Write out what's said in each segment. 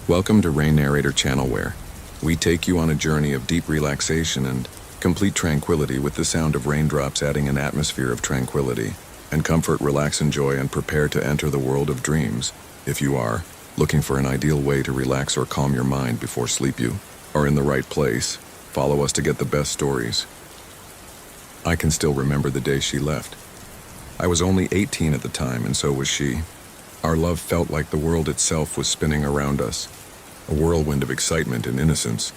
Welcome to Rain Narrator channel where we take you on a journey of deep relaxation and complete tranquility with the sound of raindrops adding an atmosphere of tranquility and comfort. Relax, enjoy, and prepare to enter the world of dreams. If you are looking for an ideal way to relax or calm your mind before sleep, you are in the right place. Follow us to get the best stories. I can still remember the day she left. I was only 18 at the time, and so was she. Our love felt like the world itself was spinning around us, a whirlwind of excitement and innocence,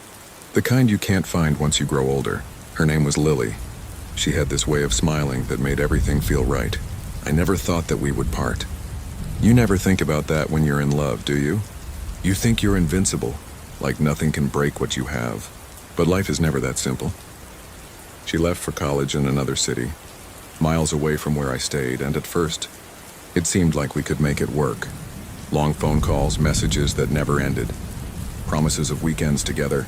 the kind you can't find once you grow older. Her name was Lily. She had this way of smiling that made everything feel right. I never thought that we would part. You never think about that when you're in love, do you? You think you're invincible, like nothing can break what you have. But life is never that simple. She left for college in another city, miles away from where I stayed, and at first, it seemed like we could make it work. Long phone calls, messages that never ended, promises of weekends together,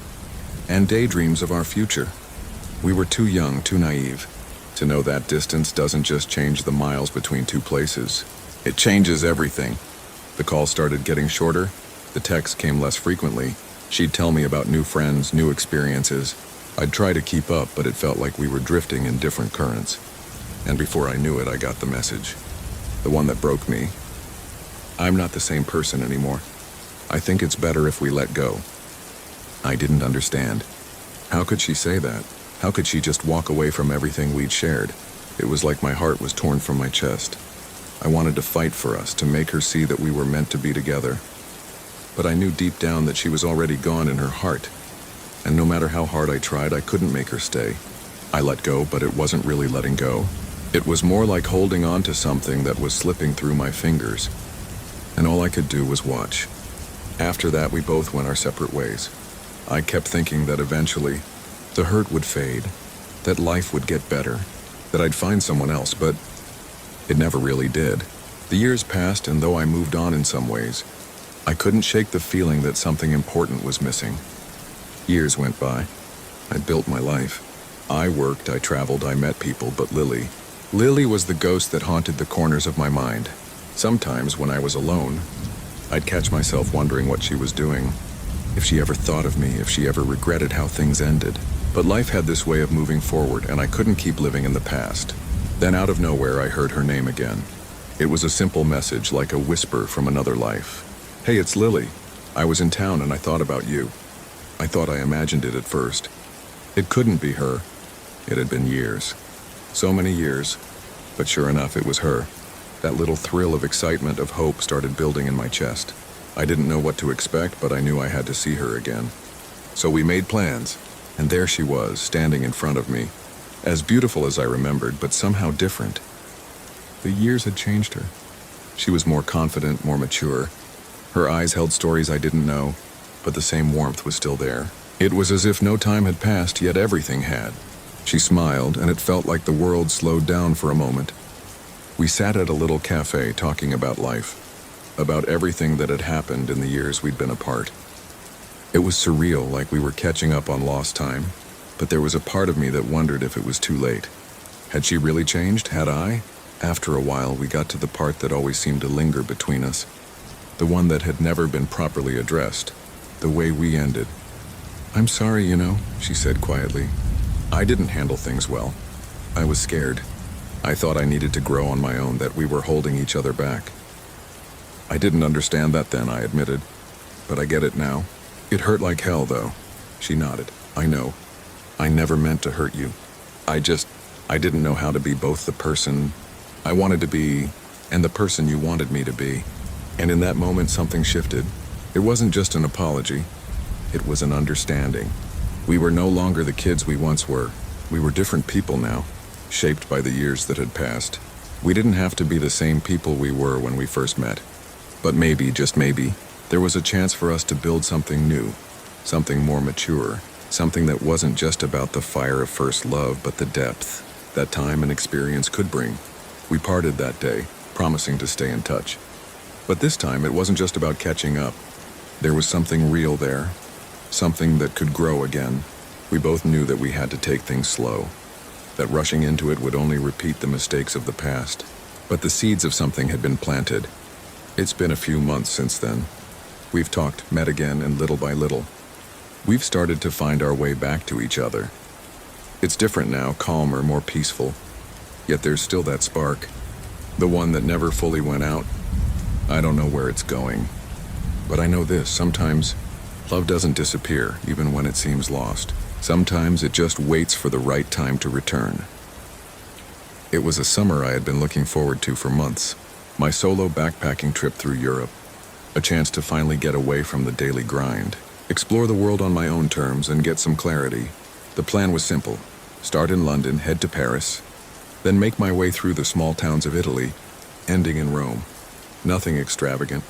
and daydreams of our future. We were too young, too naive, to know that distance doesn't just change the miles between two places. It changes everything. The calls started getting shorter, the texts came less frequently. She'd tell me about new friends, new experiences. I'd try to keep up, but it felt like we were drifting in different currents. And before I knew it, I got the message. The one that broke me. I'm not the same person anymore. I think it's better if we let go. I didn't understand. How could she say that? How could she just walk away from everything we'd shared? It was like my heart was torn from my chest. I wanted to fight for us, to make her see that we were meant to be together. But I knew deep down that she was already gone in her heart. And no matter how hard I tried, I couldn't make her stay. I let go, but it wasn't really letting go. It was more like holding on to something that was slipping through my fingers. And all I could do was watch. After that, we both went our separate ways. I kept thinking that eventually, the hurt would fade, that life would get better, that I'd find someone else, but it never really did. The years passed, and though I moved on in some ways, I couldn't shake the feeling that something important was missing. Years went by. I built my life. I worked, I traveled, I met people, but Lily was the ghost that haunted the corners of my mind. Sometimes, when I was alone, I'd catch myself wondering what she was doing, if she ever thought of me, if she ever regretted how things ended. But life had this way of moving forward, and I couldn't keep living in the past. Then out of nowhere, I heard her name again. It was a simple message, like a whisper from another life. "Hey, it's Lily. I was in town and I thought about you." I thought I imagined it at first. It couldn't be her. It had been years. So many years. But sure enough, it was her. That little thrill of excitement, of hope started building in my chest. I didn't know what to expect, but I knew I had to see her again. So we made plans, and there she was, standing in front of me. As beautiful as I remembered, but somehow different. The years had changed her. She was more confident, more mature. Her eyes held stories I didn't know, but the same warmth was still there. It was as if no time had passed, yet everything had. She smiled, and it felt like the world slowed down for a moment. We sat at a little cafe talking about life, about everything that had happened in the years we'd been apart. It was surreal, like we were catching up on lost time, but there was a part of me that wondered if it was too late. Had she really changed? Had I? After a while, we got to the part that always seemed to linger between us, the one that had never been properly addressed, the way we ended. "I'm sorry, she said quietly. I didn't handle things well. I was scared. I thought I needed to grow on my own, that we were holding each other back. I didn't understand that then, I admitted, but I get it now. It hurt like hell, though." She nodded. "I know. I never meant to hurt you. I didn't know how to be both the person I wanted to be and the person you wanted me to be." And in that moment, something shifted. It wasn't just an apology. It was an understanding. We were no longer the kids we once were. We were different people now, shaped by the years that had passed. We didn't have to be the same people we were when we first met. But maybe, just maybe, there was a chance for us to build something new, something more mature, something that wasn't just about the fire of first love, but the depth that time and experience could bring. We parted that day, promising to stay in touch. But this time, it wasn't just about catching up. There was something real there, something that could grow again. We both knew that we had to take things slow, that rushing into it would only repeat the mistakes of the past. But the seeds of something had been planted. It's been a few months since then. We've talked, met again, and little by little, we've started to find our way back to each other. It's different now, calmer, more peaceful. Yet there's still that spark, the one that never fully went out. I don't know where it's going, but I know this: sometimes love doesn't disappear, even when it seems lost. Sometimes it just waits for the right time to return. It was a summer I had been looking forward to for months. My solo backpacking trip through Europe. A chance to finally get away from the daily grind, explore the world on my own terms, and get some clarity. The plan was simple: start in London, head to Paris, then make my way through the small towns of Italy, ending in Rome. Nothing extravagant,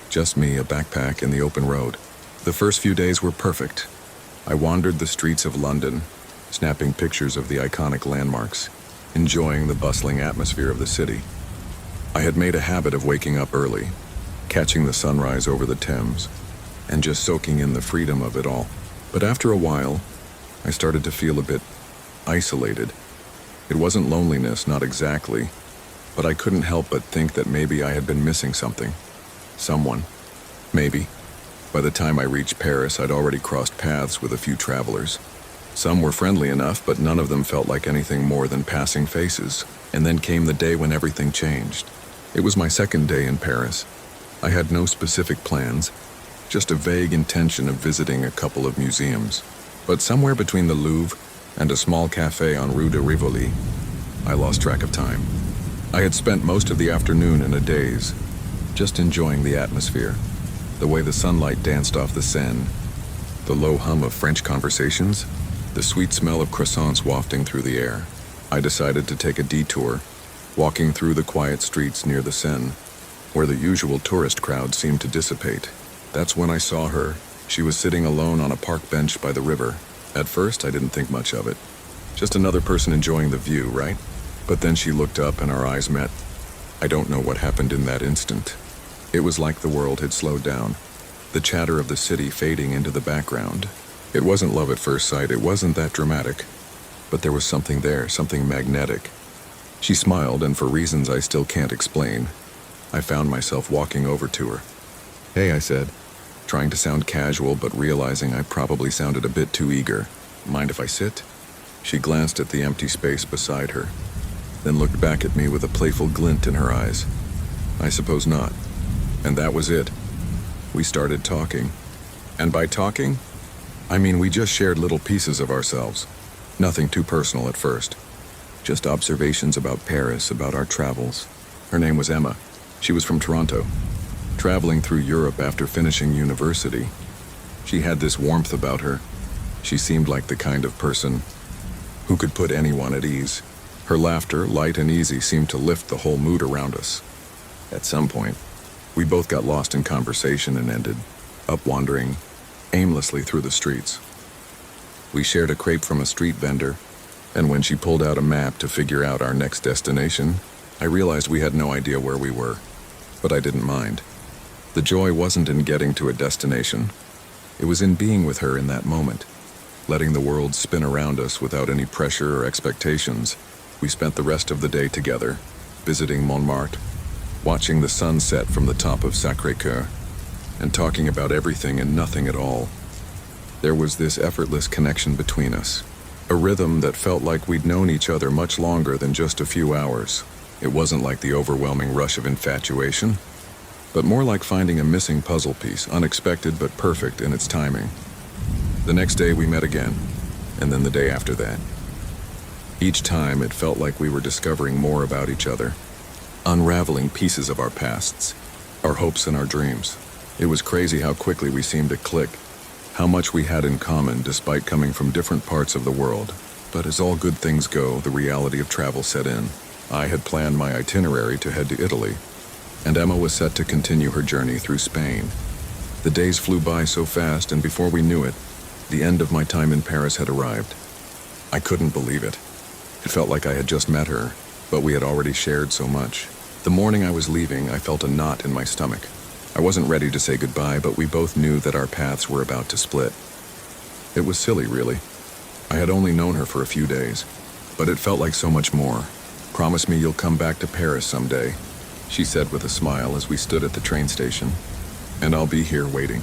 just me, a backpack, and the open road. The first few days were perfect. I wandered the streets of London, snapping pictures of the iconic landmarks, enjoying the bustling atmosphere of the city. I had made a habit of waking up early, catching the sunrise over the Thames, and just soaking in the freedom of it all. But after a while, I started to feel a bit isolated. It wasn't loneliness, not exactly, but I couldn't help but think that maybe I had been missing something. Someone. Maybe. By the time I reached Paris, I'd already crossed paths with a few travelers. Some were friendly enough, but none of them felt like anything more than passing faces. And then came the day when everything changed. It was my second day in Paris. I had no specific plans, just a vague intention of visiting a couple of museums. But somewhere between the Louvre and a small cafe on Rue de Rivoli, I lost track of time. I had spent most of the afternoon in a daze, just enjoying the atmosphere, the way the sunlight danced off the Seine, the low hum of French conversations, the sweet smell of croissants wafting through the air. I decided to take a detour, walking through the quiet streets near the Seine, where the usual tourist crowd seemed to dissipate. That's when I saw her. She was sitting alone on a park bench by the river. At first, I didn't think much of it. Just another person enjoying the view, right? But then she looked up and our eyes met. I don't know what happened in that instant. It was like the world had slowed down, the chatter of the city fading into the background. It wasn't love at first sight, it wasn't that dramatic. But there was something there, something magnetic. She smiled, and for reasons I still can't explain, I found myself walking over to her. "Hey," I said, trying to sound casual but realizing I probably sounded a bit too eager. "Mind if I sit?" She glanced at the empty space beside her, then looked back at me with a playful glint in her eyes. "I suppose not." And that was it. We started talking. And by talking, I mean we just shared little pieces of ourselves. Nothing too personal at first. Just observations about Paris, about our travels. Her name was Emma. She was from Toronto, traveling through Europe after finishing university. She had this warmth about her. She seemed like the kind of person who could put anyone at ease. Her laughter, light and easy, seemed to lift the whole mood around us. At some point, we both got lost in conversation and ended up wandering aimlessly through the streets. We shared a crepe from a street vendor, and when she pulled out a map to figure out our next destination, I realized we had no idea where we were. But I didn't mind. The joy wasn't in getting to a destination. It was in being with her in that moment, letting the world spin around us without any pressure or expectations. We spent the rest of the day together, visiting Montmartre, watching the sun set from the top of Sacré-Cœur, and talking about everything and nothing at all. There was this effortless connection between us, a rhythm that felt like we'd known each other much longer than just a few hours. It wasn't like the overwhelming rush of infatuation, but more like finding a missing puzzle piece, unexpected but perfect in its timing. The next day we met again, and then the day after that. Each time it felt like we were discovering more about each other, unraveling pieces of our pasts, our hopes and our dreams. It was crazy how quickly we seemed to click, how much we had in common despite coming from different parts of the world. But as all good things go, the reality of travel set in. I had planned my itinerary to head to Italy, and Emma was set to continue her journey through Spain. The days flew by so fast, and before we knew it, the end of my time in Paris had arrived. I couldn't believe it. It felt like I had just met her, but we had already shared so much. The morning I was leaving, I felt a knot in my stomach. I wasn't ready to say goodbye, but we both knew that our paths were about to split. It was silly, really. I had only known her for a few days, but it felt like so much more. "Promise me you'll come back to Paris someday," she said with a smile as we stood at the train station. And I'll be here waiting.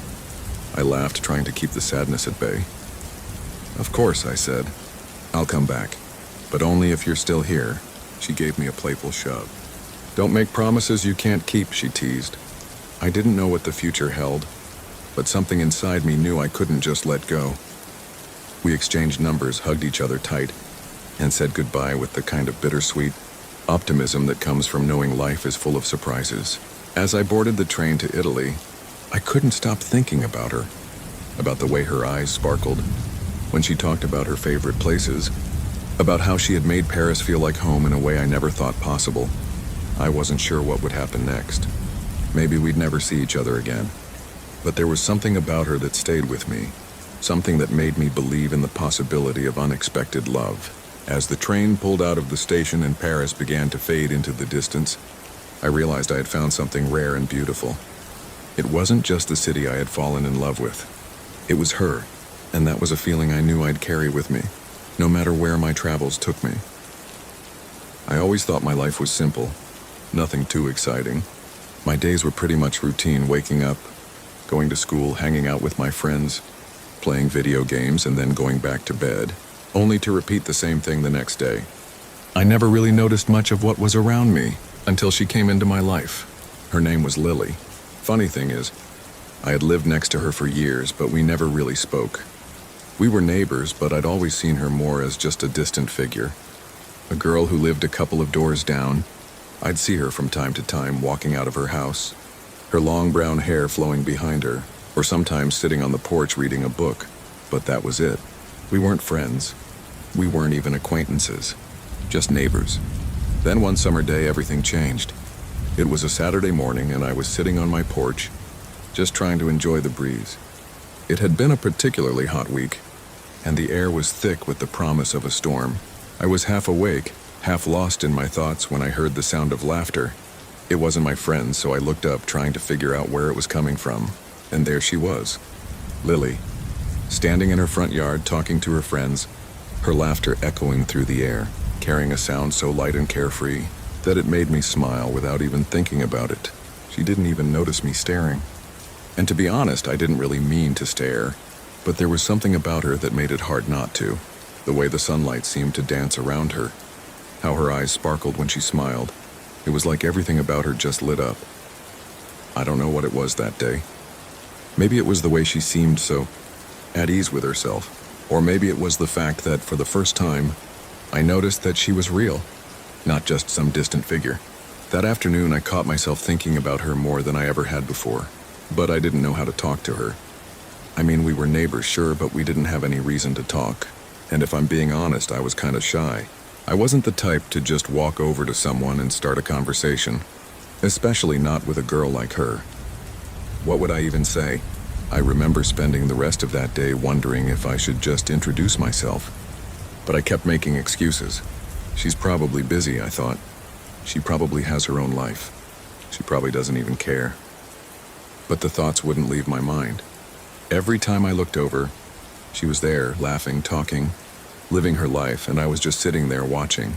I laughed, trying to keep the sadness at bay. Of course, I said. I'll come back. But only if you're still here. She gave me a playful shove. Don't make promises you can't keep, she teased. I didn't know what the future held, but something inside me knew I couldn't just let go. We exchanged numbers, hugged each other tight, and said goodbye with the kind of bittersweet optimism that comes from knowing life is full of surprises. As I boarded the train to Italy, I couldn't stop thinking about her, about the way her eyes sparkled when she talked about her favorite places, about how she had made Paris feel like home in a way I never thought possible. I wasn't sure what would happen next. Maybe we'd never see each other again. But there was something about her that stayed with me, something that made me believe in the possibility of unexpected love. As the train pulled out of the station and Paris began to fade into the distance, I realized I had found something rare and beautiful. It wasn't just the city I had fallen in love with. It was her, and that was a feeling I knew I'd carry with me, no matter where my travels took me. I always thought my life was simple, nothing too exciting. My days were pretty much routine, waking up, going to school, hanging out with my friends, playing video games, and then going back to bed, only to repeat the same thing the next day. I never really noticed much of what was around me until she came into my life. Her name was Lily. Funny thing is, I had lived next to her for years, but we never really spoke. We were neighbors, but I'd always seen her more as just a distant figure. A girl who lived a couple of doors down. I'd see her from time to time walking out of her house, her long brown hair flowing behind her, or sometimes sitting on the porch reading a book. But that was it. We weren't friends. We weren't even acquaintances. Just neighbors. Then one summer day, everything changed. It was a Saturday morning, and I was sitting on my porch, just trying to enjoy the breeze. It had been a particularly hot week, and the air was thick with the promise of a storm. I was half awake, half lost in my thoughts when I heard the sound of laughter. It wasn't my friend, so I looked up, trying to figure out where it was coming from. And there she was, Lily, standing in her front yard talking to her friends, her laughter echoing through the air, carrying a sound so light and carefree that it made me smile without even thinking about it. She didn't even notice me staring. And to be honest, I didn't really mean to stare, but there was something about her that made it hard not to. The way the sunlight seemed to dance around her, how her eyes sparkled when she smiled. It was like everything about her just lit up. I don't know what it was that day. Maybe it was the way she seemed so at ease with herself, or maybe it was the fact that for the first time, I noticed that she was real, not just some distant figure. That afternoon, I caught myself thinking about her more than I ever had before, but I didn't know how to talk to her. I mean, we were neighbors, sure, but we didn't have any reason to talk. And if I'm being honest, I was kind of shy. I wasn't the type to just walk over to someone and start a conversation, especially not with a girl like her. What would I even say? I remember spending the rest of that day wondering if I should just introduce myself. But I kept making excuses. She's probably busy, I thought. She probably has her own life. She probably doesn't even care. But the thoughts wouldn't leave my mind. Every time I looked over, she was there, laughing, talking, living her life, and I was just sitting there watching.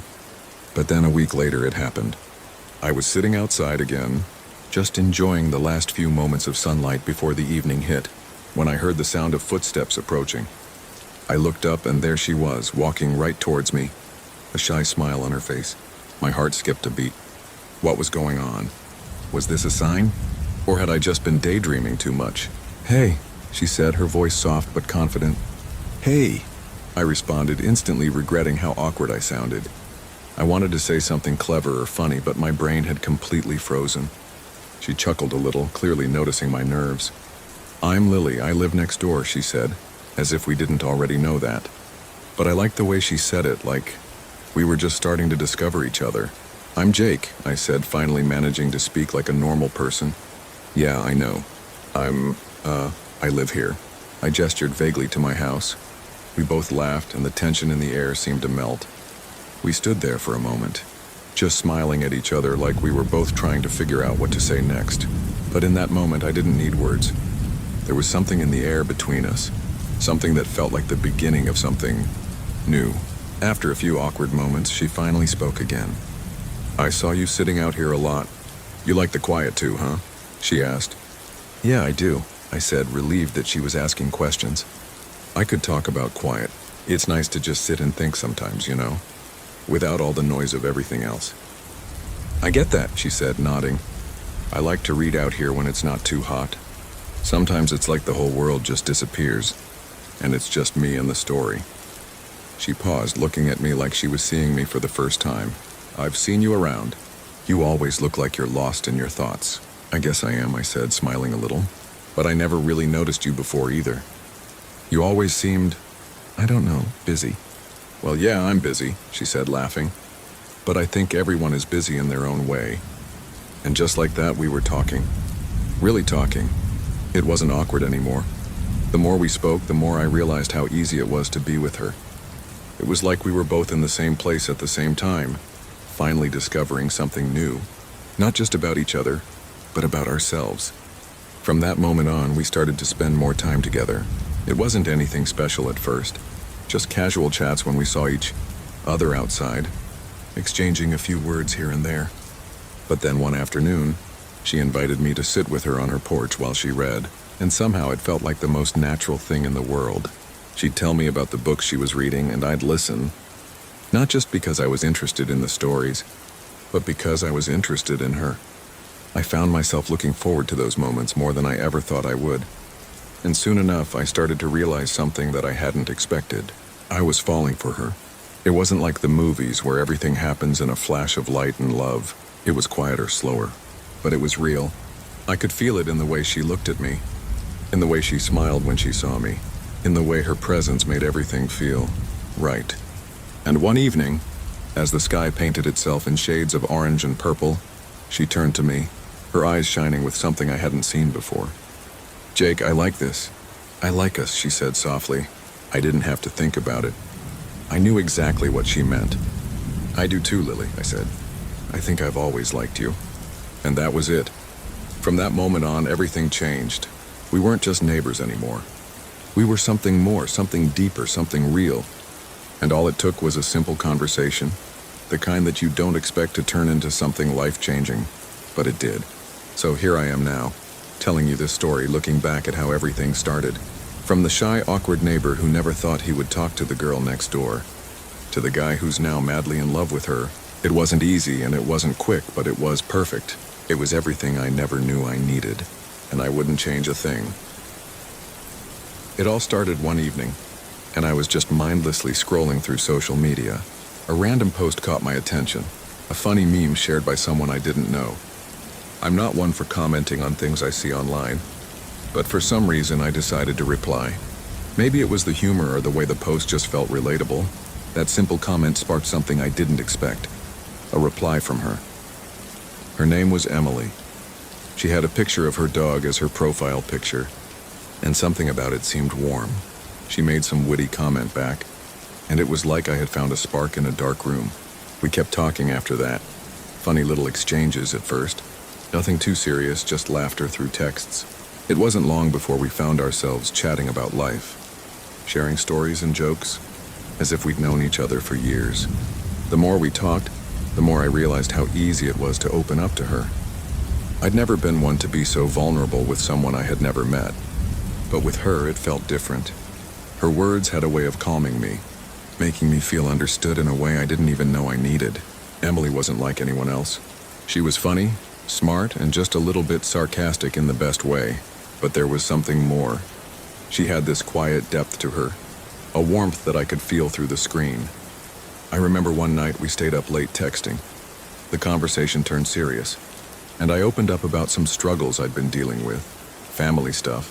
But then a week later it happened. I was sitting outside again, just enjoying the last few moments of sunlight before the evening hit, when I heard the sound of footsteps approaching. I looked up, and there she was, walking right towards me, a shy smile on her face. My heart skipped a beat. What was going on? Was this a sign? Or had I just been daydreaming too much? "Hey," she said, her voice soft but confident. "Hey," I responded, instantly regretting how awkward I sounded. I wanted to say something clever or funny, but my brain had completely frozen. She chuckled a little, clearly noticing my nerves. "I'm Lily, I live next door," she said, as if we didn't already know that. But I liked the way she said it, like we were just starting to discover each other. "I'm Jake," I said, finally managing to speak like a normal person. "Yeah, I know. I live here." I gestured vaguely to my house. We both laughed, and the tension in the air seemed to melt. We stood there for a moment, just smiling at each other like we were both trying to figure out what to say next. But in that moment, I didn't need words. There was something in the air between us, something that felt like the beginning of something new. After a few awkward moments, she finally spoke again. "I saw you sitting out here a lot. You like the quiet too, huh?" she asked. Yeah, I do, I said, relieved that she was asking questions. I could talk about quiet. It's nice to just sit and think sometimes, without all the noise of everything else. I get that, she said, nodding. I like to read out here when it's not too hot. Sometimes it's like the whole world just disappears, and it's just me and the story. She paused, looking at me like she was seeing me for the first time. I've seen you around. You always look like you're lost in your thoughts. I guess I am, I said, smiling a little. But I never really noticed you before either. You always seemed, I don't know, busy. Well, yeah, I'm busy, she said, laughing. But I think everyone is busy in their own way. And just like that, we were talking. Really talking. It wasn't awkward anymore. The more we spoke, the more I realized how easy it was to be with her. It was like we were both in the same place at the same time, finally discovering something new. Not just about each other, but about ourselves. From that moment on, we started to spend more time together. It wasn't anything special at first, just casual chats when we saw each other outside, exchanging a few words here and there. But then one afternoon, she invited me to sit with her on her porch while she read, and somehow it felt like the most natural thing in the world. She'd tell me about the books she was reading, and I'd listen, not just because I was interested in the stories, but because I was interested in her. I found myself looking forward to those moments more than I ever thought I would. And soon enough, I started to realize something that I hadn't expected. I was falling for her. It wasn't like the movies where everything happens in a flash of light and love. It was quieter, slower, but it was real. I could feel it in the way she looked at me, in the way she smiled when she saw me, in the way her presence made everything feel right. And one evening, as the sky painted itself in shades of orange and purple, she turned to me, her eyes shining with something I hadn't seen before. "Jake, I like this. I like us," she said softly. I didn't have to think about it. I knew exactly what she meant. "I do too, Lily," I said. "I think I've always liked you." And that was it. From that moment on, everything changed. We weren't just neighbors anymore. We were something more, something deeper, something real. And all it took was a simple conversation, the kind that you don't expect to turn into something life-changing, but it did. So here I am now, telling you this story, looking back at how everything started. From the shy, awkward neighbor who never thought he would talk to the girl next door, to the guy who's now madly in love with her. It wasn't easy and it wasn't quick, but it was perfect. It was everything I never knew I needed, and I wouldn't change a thing. It all started one evening, and I was just mindlessly scrolling through social media. A random post caught my attention, a funny meme shared by someone I didn't know. I'm not one for commenting on things I see online, but for some reason I decided to reply. Maybe it was the humor or the way the post just felt relatable. That simple comment sparked something I didn't expect. A reply from her. Her name was Emily. She had a picture of her dog as her profile picture, and something about it seemed warm. She made some witty comment back, and it was like I had found a spark in a dark room. We kept talking after that. Funny little exchanges at first. Nothing too serious, just laughter through texts. It wasn't long before we found ourselves chatting about life, sharing stories and jokes, as if we'd known each other for years. The more we talked, the more I realized how easy it was to open up to her. I'd never been one to be so vulnerable with someone I had never met, but with her it felt different. Her words had a way of calming me, making me feel understood in a way I didn't even know I needed. Emily wasn't like anyone else. She was funny, smart, and just a little bit sarcastic in the best way, but there was something more. She had this quiet depth to her, a warmth that I could feel through the screen. I remember one night we stayed up late texting. The conversation turned serious, and I opened up about some struggles I'd been dealing with, family stuff,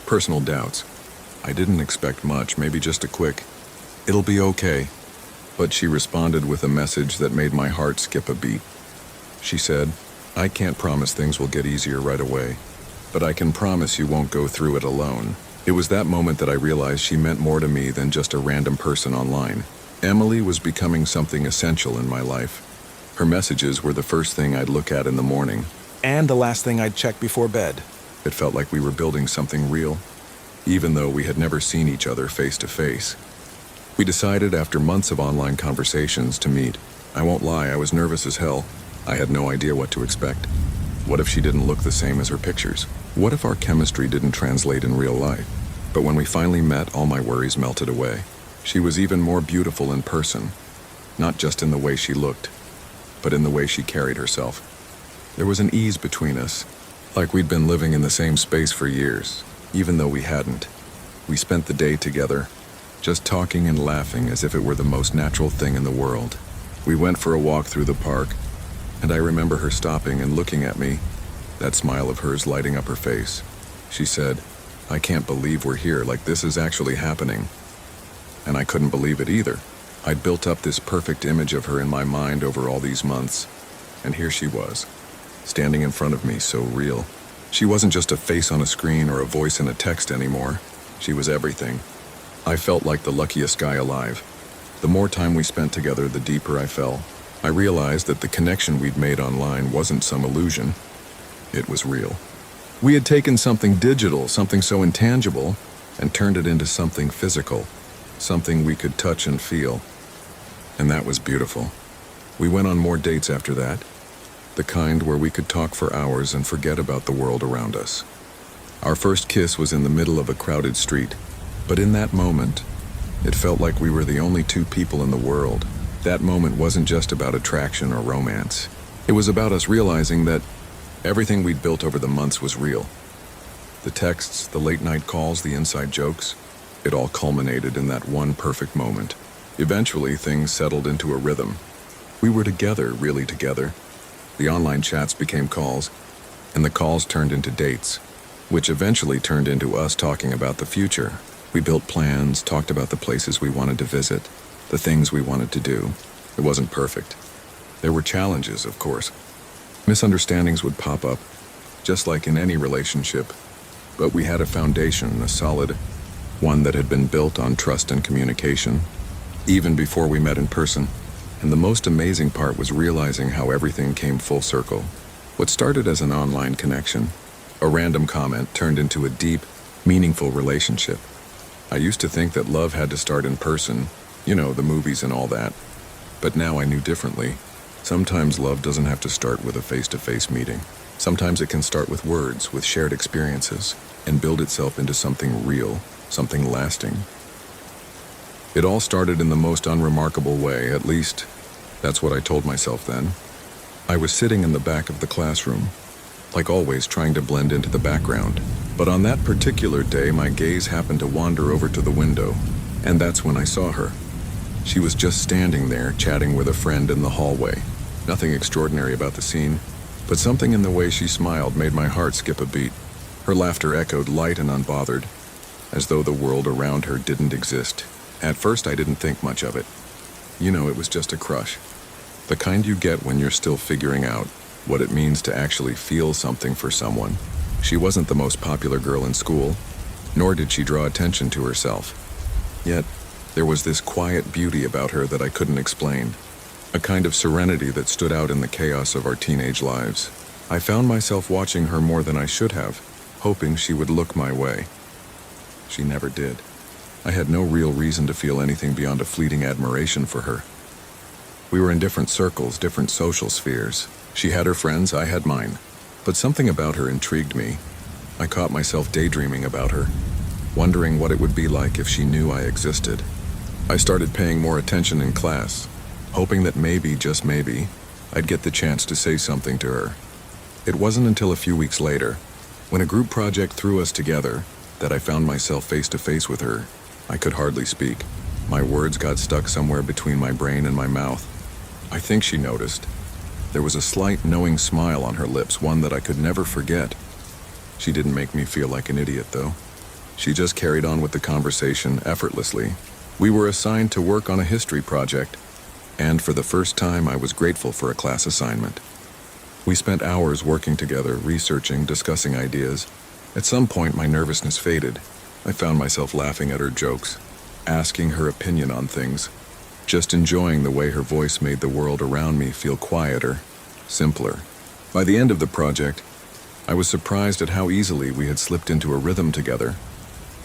personal doubts. I didn't expect much, maybe just a quick, "It'll be okay." But she responded with a message that made my heart skip a beat. She said, "I can't promise things will get easier right away, but I can promise you won't go through it alone." It was that moment that I realized she meant more to me than just a random person online. Emily was becoming something essential in my life. Her messages were the first thing I'd look at in the morning, and the last thing I'd check before bed. It felt like we were building something real, even though we had never seen each other face to face. We decided after months of online conversations to meet. I won't lie, I was nervous as hell. I had no idea what to expect. What if she didn't look the same as her pictures? What if our chemistry didn't translate in real life? But when we finally met, all my worries melted away. She was even more beautiful in person, not just in the way she looked, but in the way she carried herself. There was an ease between us, like we'd been living in the same space for years, even though we hadn't. We spent the day together, just talking and laughing as if it were the most natural thing in the world. We went for a walk through the park, and I remember her stopping and looking at me, that smile of hers lighting up her face. She said, "I can't believe we're here, like this is actually happening." And I couldn't believe it either. I'd built up this perfect image of her in my mind over all these months, and here she was, standing in front of me, so real. She wasn't just a face on a screen or a voice in a text anymore. She was everything. I felt like the luckiest guy alive. The more time we spent together, the deeper I fell. I realized that the connection we'd made online wasn't some illusion. It was real. We had taken something digital, something so intangible, and turned it into something physical, something we could touch and feel. And that was beautiful. We went on more dates after that, the kind where we could talk for hours and forget about the world around us. Our first kiss was in the middle of a crowded street, but in that moment, it felt like we were the only two people in the world. That moment wasn't just about attraction or romance. It was about us realizing that everything we'd built over the months was real. The texts, the late-night calls, the inside jokes, it all culminated in that one perfect moment. Eventually, things settled into a rhythm. We were together, really together. The online chats became calls, and the calls turned into dates, which eventually turned into us talking about the future. We built plans, talked about the places we wanted to visit, the things we wanted to do. It wasn't perfect. There were challenges, of course. Misunderstandings would pop up, just like in any relationship. But we had a foundation, a solid one that had been built on trust and communication, even before we met in person. And the most amazing part was realizing how everything came full circle. What started as an online connection, a random comment, turned into a deep, meaningful relationship. I used to think that love had to start in person, you know, the movies and all that. But now I knew differently. Sometimes love doesn't have to start with a face-to-face meeting. Sometimes it can start with words, with shared experiences, and build itself into something real, something lasting. It all started in the most unremarkable way, at least that's what I told myself then. I was sitting in the back of the classroom, like always trying to blend into the background. But on that particular day, my gaze happened to wander over to the window, and that's when I saw her. She was just standing there, chatting with a friend in the hallway. Nothing extraordinary about the scene, but something in the way she smiled made my heart skip a beat. Her laughter echoed light and unbothered, as though the world around her didn't exist. At first, I didn't think much of it. You know, it was just a crush. The kind you get when you're still figuring out what it means to actually feel something for someone. She wasn't the most popular girl in school, nor did she draw attention to herself. Yet, there was this quiet beauty about her that I couldn't explain, a kind of serenity that stood out in the chaos of our teenage lives. I found myself watching her more than I should have, hoping she would look my way. She never did. I had no real reason to feel anything beyond a fleeting admiration for her. We were in different circles, different social spheres. She had her friends, I had mine. But something about her intrigued me. I caught myself daydreaming about her, wondering what it would be like if she knew I existed. I started paying more attention in class, hoping that maybe, just maybe, I'd get the chance to say something to her. It wasn't until a few weeks later, when a group project threw us together, that I found myself face to face with her. I could hardly speak. My words got stuck somewhere between my brain and my mouth. I think she noticed. There was a slight knowing smile on her lips, one that I could never forget. She didn't make me feel like an idiot, though. She just carried on with the conversation effortlessly. We were assigned to work on a history project, and for the first time I was grateful for a class assignment. We spent hours working together, researching, discussing ideas. At some point my nervousness faded. I found myself laughing at her jokes, asking her opinion on things, just enjoying the way her voice made the world around me feel quieter, simpler. By the end of the project, I was surprised at how easily we had slipped into a rhythm together.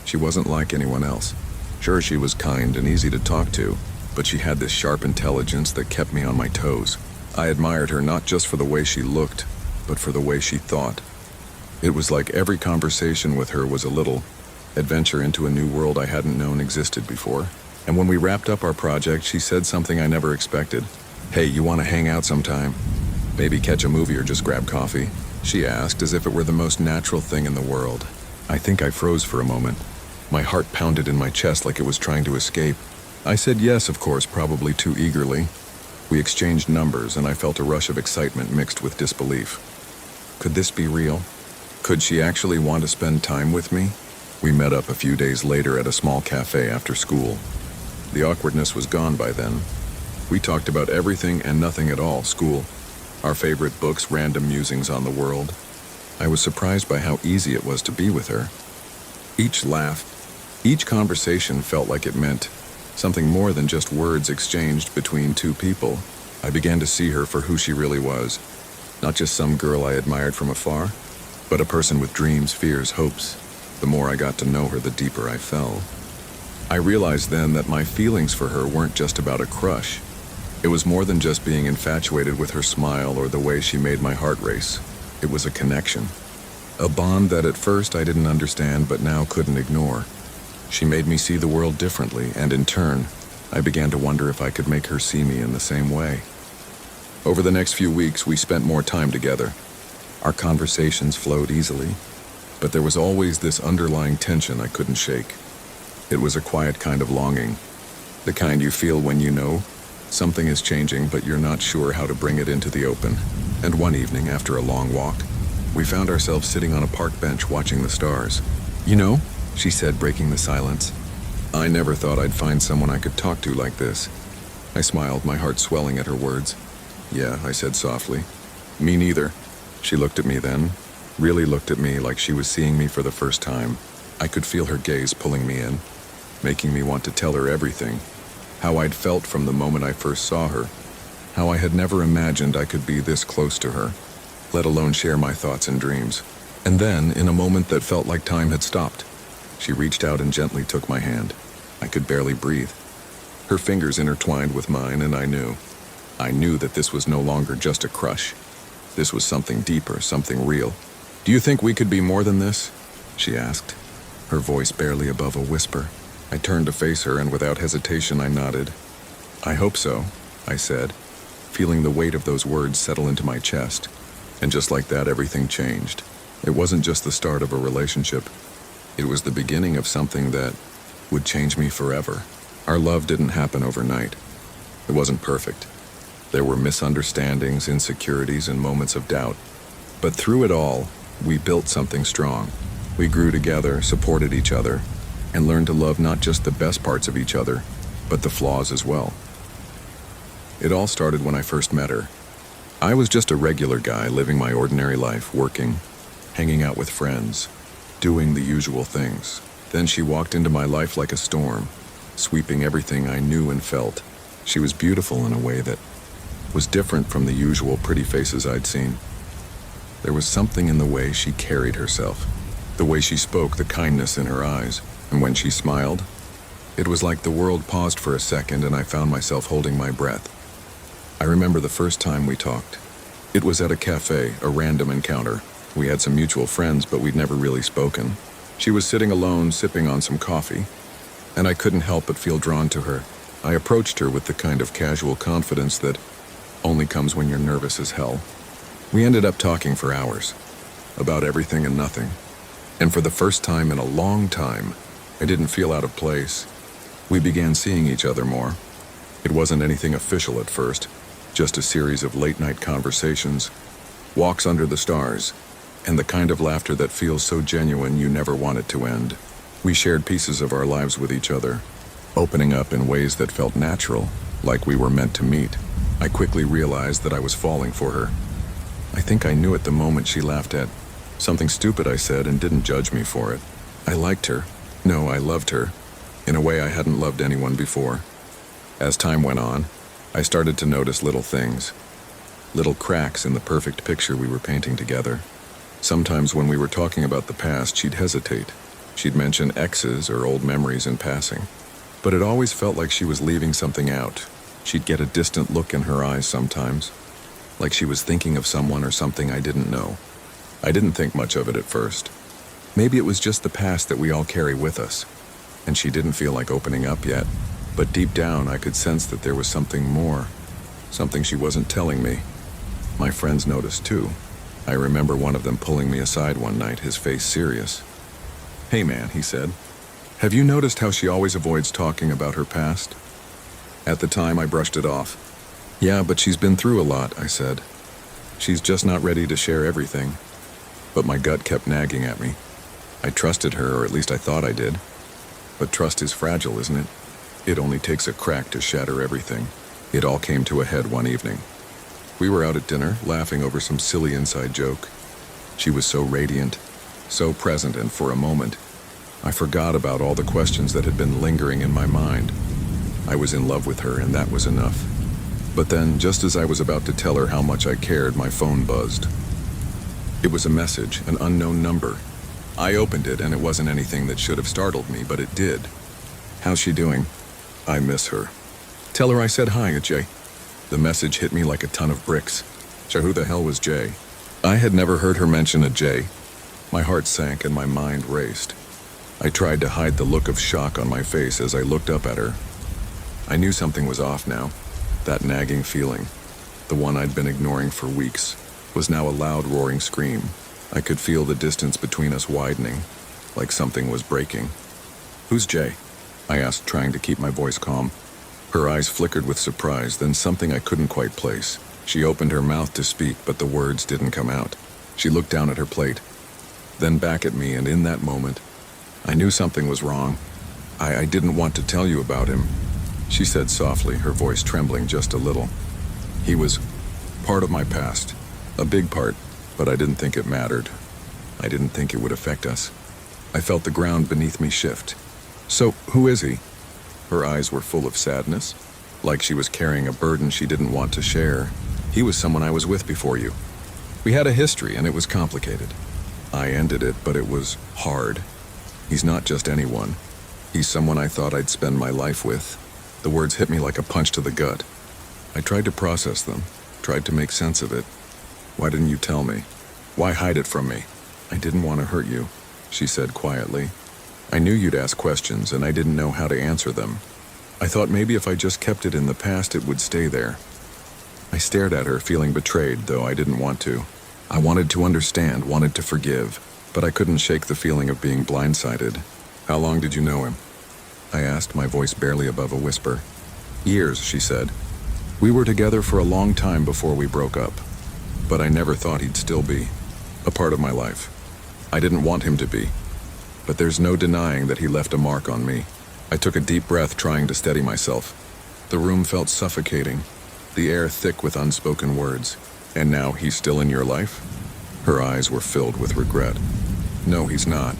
She wasn't like anyone else. Sure, she was kind and easy to talk to, but she had this sharp intelligence that kept me on my toes. I admired her not just for the way she looked, but for the way she thought. It was like every conversation with her was a little adventure into a new world I hadn't known existed before. And when we wrapped up our project, she said something I never expected. "Hey, you want to hang out sometime? Maybe catch a movie or just grab coffee?" She asked as if it were the most natural thing in the world. I think I froze for a moment. My heart pounded in my chest like it was trying to escape. I said yes, of course, probably too eagerly. We exchanged numbers, and I felt a rush of excitement mixed with disbelief. Could this be real? Could she actually want to spend time with me? We met up a few days later at a small cafe after school. The awkwardness was gone by then. We talked about everything and nothing at all: school, our favorite books, random musings on the world. I was surprised by how easy it was to be with her. Each laugh, each conversation felt like it meant something more than just words exchanged between two people. I began to see her for who she really was. Not just some girl I admired from afar, but a person with dreams, fears, hopes. The more I got to know her, the deeper I fell. I realized then that my feelings for her weren't just about a crush. It was more than just being infatuated with her smile or the way she made my heart race. It was a connection. A bond that at first I didn't understand but now couldn't ignore. She made me see the world differently, and in turn, I began to wonder if I could make her see me in the same way. Over the next few weeks, we spent more time together. Our conversations flowed easily, but there was always this underlying tension I couldn't shake. It was a quiet kind of longing, the kind you feel when you know something is changing but you're not sure how to bring it into the open. And one evening, after a long walk, we found ourselves sitting on a park bench watching the stars. "You know," she said, breaking the silence, "I never thought I'd find someone I could talk to like this." I smiled, my heart swelling at her words. "Yeah," I said softly. "Me neither." She looked at me then, really looked at me like she was seeing me for the first time. I could feel her gaze pulling me in, making me want to tell her everything. How I'd felt from the moment I first saw her. How I had never imagined I could be this close to her, let alone share my thoughts and dreams. And then, in a moment that felt like time had stopped, she reached out and gently took my hand. I could barely breathe. Her fingers intertwined with mine, and I knew that this was no longer just a crush. This was something deeper, something real. "Do you think we could be more than this?" she asked, her voice barely above a whisper. I turned to face her, and without hesitation I nodded. "I hope so," I said, feeling the weight of those words settle into my chest. And just like that, everything changed. It wasn't just the start of a relationship. It was the beginning of something that would change me forever. Our love didn't happen overnight. It wasn't perfect. There were misunderstandings, insecurities, and moments of doubt. But through it all, we built something strong. We grew together, supported each other, and learned to love not just the best parts of each other, but the flaws as well. It all started when I first met her. I was just a regular guy living my ordinary life, working, hanging out with friends, doing the usual things. Then she walked into my life like a storm, sweeping everything I knew and felt. She was beautiful in a way that was different from the usual pretty faces I'd seen. There was something in the way she carried herself, the way she spoke, the kindness in her eyes. And when she smiled, it was like the world paused for a second and I found myself holding my breath. I remember the first time we talked. It was at a cafe, a random encounter. We had some mutual friends, but we'd never really spoken. She was sitting alone, sipping on some coffee, and I couldn't help but feel drawn to her. I approached her with the kind of casual confidence that only comes when you're nervous as hell. We ended up talking for hours, about everything and nothing. And for the first time in a long time, I didn't feel out of place. We began seeing each other more. It wasn't anything official at first, just a series of late-night conversations, walks under the stars, and the kind of laughter that feels so genuine you never want it to end. We shared pieces of our lives with each other, opening up in ways that felt natural, like we were meant to meet. I quickly realized that I was falling for her. I think I knew it the moment she laughed at something stupid I said and didn't judge me for it. I liked her. No, I loved her, in a way I hadn't loved anyone before. As time went on, I started to notice little things, little cracks in the perfect picture we were painting together. Sometimes when we were talking about the past, she'd hesitate. She'd mention exes or old memories in passing. But it always felt like she was leaving something out. She'd get a distant look in her eyes sometimes, like she was thinking of someone or something I didn't know. I didn't think much of it at first. Maybe it was just the past that we all carry with us, and she didn't feel like opening up yet. But deep down, I could sense that there was something more, something she wasn't telling me. My friends noticed too. I remember one of them pulling me aside one night, his face serious. "Hey man," he said, "have you noticed how she always avoids talking about her past?" At the time, I brushed it off. "Yeah, but she's been through a lot," I said. "She's just not ready to share everything." But my gut kept nagging at me. I trusted her, or at least I thought I did. But trust is fragile, isn't it? It only takes a crack to shatter everything. It all came to a head one evening. We were out at dinner, laughing over some silly inside joke. She was so radiant, so present, and for a moment, I forgot about all the questions that had been lingering in my mind. I was in love with her, and that was enough. But then, just as I was about to tell her how much I cared, my phone buzzed. It was a message, an unknown number. I opened it, and it wasn't anything that should have startled me, but it did. "How's she doing?" "I miss her." "Tell her I said hi, Jay." The message hit me like a ton of bricks. So who the hell was Jay? I had never heard her mention a Jay. My heart sank and my mind raced. I tried to hide the look of shock on my face as I looked up at her. I knew something was off now. That nagging feeling, the one I'd been ignoring for weeks, was now a loud roaring scream. I could feel the distance between us widening, like something was breaking. "Who's Jay?" I asked, trying to keep my voice calm. Her eyes flickered with surprise, then something I couldn't quite place. She opened her mouth to speak, but the words didn't come out. She looked down at her plate, then back at me, and in that moment, I knew something was wrong. I didn't want to tell you about him," she said softly, her voice trembling just a little. "He was part of my past, a big part, but I didn't think it mattered. I didn't think it would affect us." I felt the ground beneath me shift. "So, who is he?" Her eyes were full of sadness, like she was carrying a burden she didn't want to share. "He was someone I was with before you. We had a history, and it was complicated. I ended it, but it was hard. He's not just anyone. He's someone I thought I'd spend my life with." The words hit me like a punch to the gut. I tried to process them, tried to make sense of it. "Why didn't you tell me? Why hide it from me?" "I didn't want to hurt you," she said quietly. "I knew you'd ask questions, and I didn't know how to answer them. I thought maybe if I just kept it in the past, it would stay there." I stared at her, feeling betrayed, though I didn't want to. I wanted to understand, wanted to forgive, but I couldn't shake the feeling of being blindsided. "How long did you know him?" I asked, my voice barely above a whisper. "Years," she said. "We were together for a long time before we broke up, but I never thought he'd still be a part of my life. I didn't want him to be, but there's no denying that he left a mark on me." I took a deep breath, trying to steady myself. The room felt suffocating, the air thick with unspoken words. "And now he's still in your life?" Her eyes were filled with regret. "No, he's not.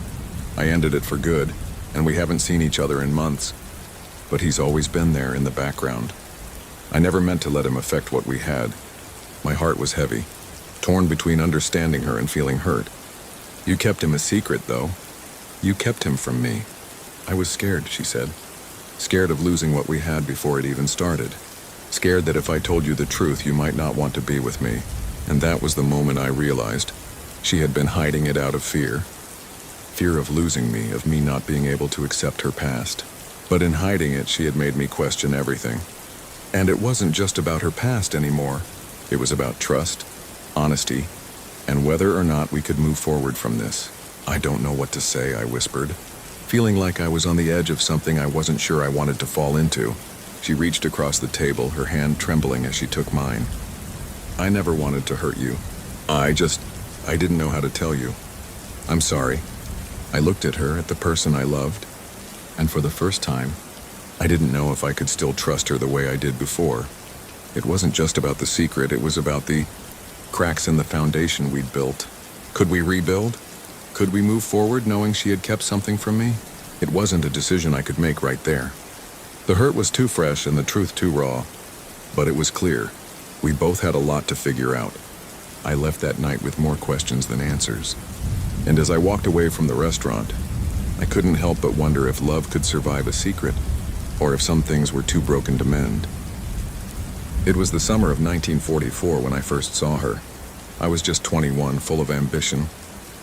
I ended it for good, and we haven't seen each other in months. But he's always been there in the background. I never meant to let him affect what we had." My heart was heavy, torn between understanding her and feeling hurt. "You kept him a secret, though. You kept him from me." "I was scared," she said. "Scared of losing what we had before it even started. Scared that if I told you the truth, you might not want to be with me." And that was the moment I realized she had been hiding it out of fear. Fear of losing me, of me not being able to accept her past. But in hiding it, she had made me question everything. And it wasn't just about her past anymore. It was about trust, honesty, and whether or not we could move forward from this. "I don't know what to say," I whispered, feeling like I was on the edge of something I wasn't sure I wanted to fall into. She reached across the table, her hand trembling as she took mine. "I never wanted to hurt you. I didn't know how to tell you. I'm sorry." I looked at her, at the person I loved, and for the first time, I didn't know if I could still trust her the way I did before. It wasn't just about the secret, it was about the cracks in the foundation we'd built. Could we rebuild? Could we move forward knowing she had kept something from me? It wasn't a decision I could make right there. The hurt was too fresh and the truth too raw, but it was clear. We both had a lot to figure out. I left that night with more questions than answers. And as I walked away from the restaurant, I couldn't help but wonder if love could survive a secret, or if some things were too broken to mend. It was the summer of 1944 when I first saw her. I was just 21, full of ambition,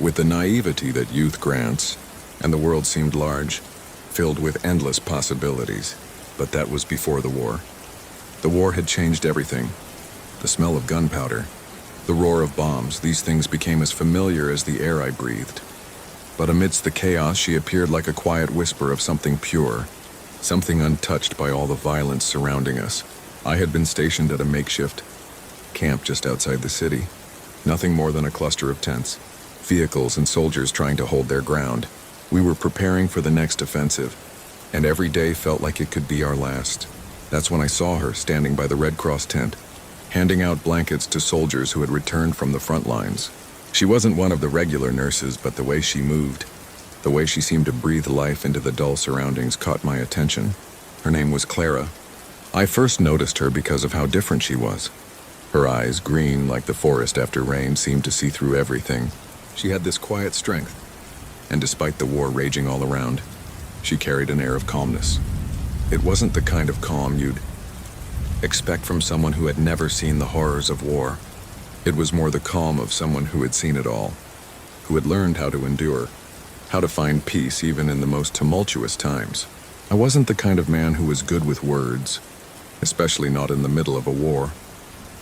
with the naivety that youth grants, and the world seemed large, filled with endless possibilities. But that was before the war. The war had changed everything. The smell of gunpowder, the roar of bombs, these things became as familiar as the air I breathed. But amidst the chaos, she appeared like a quiet whisper of something pure, something untouched by all the violence surrounding us. I had been stationed at a makeshift camp just outside the city. Nothing more than a cluster of tents, vehicles and soldiers trying to hold their ground. We were preparing for the next offensive, and every day felt like it could be our last. That's when I saw her standing by the Red Cross tent, handing out blankets to soldiers who had returned from the front lines. She wasn't one of the regular nurses, but the way she moved, the way she seemed to breathe life into the dull surroundings caught my attention. Her name was Clara. I first noticed her because of how different she was. Her eyes, green like the forest after rain, seemed to see through everything. She had this quiet strength, and despite the war raging all around, she carried an air of calmness. It wasn't the kind of calm you'd expect from someone who had never seen the horrors of war. It was more the calm of someone who had seen it all, who had learned how to endure, how to find peace even in the most tumultuous times. I wasn't the kind of man who was good with words, especially not in the middle of a war.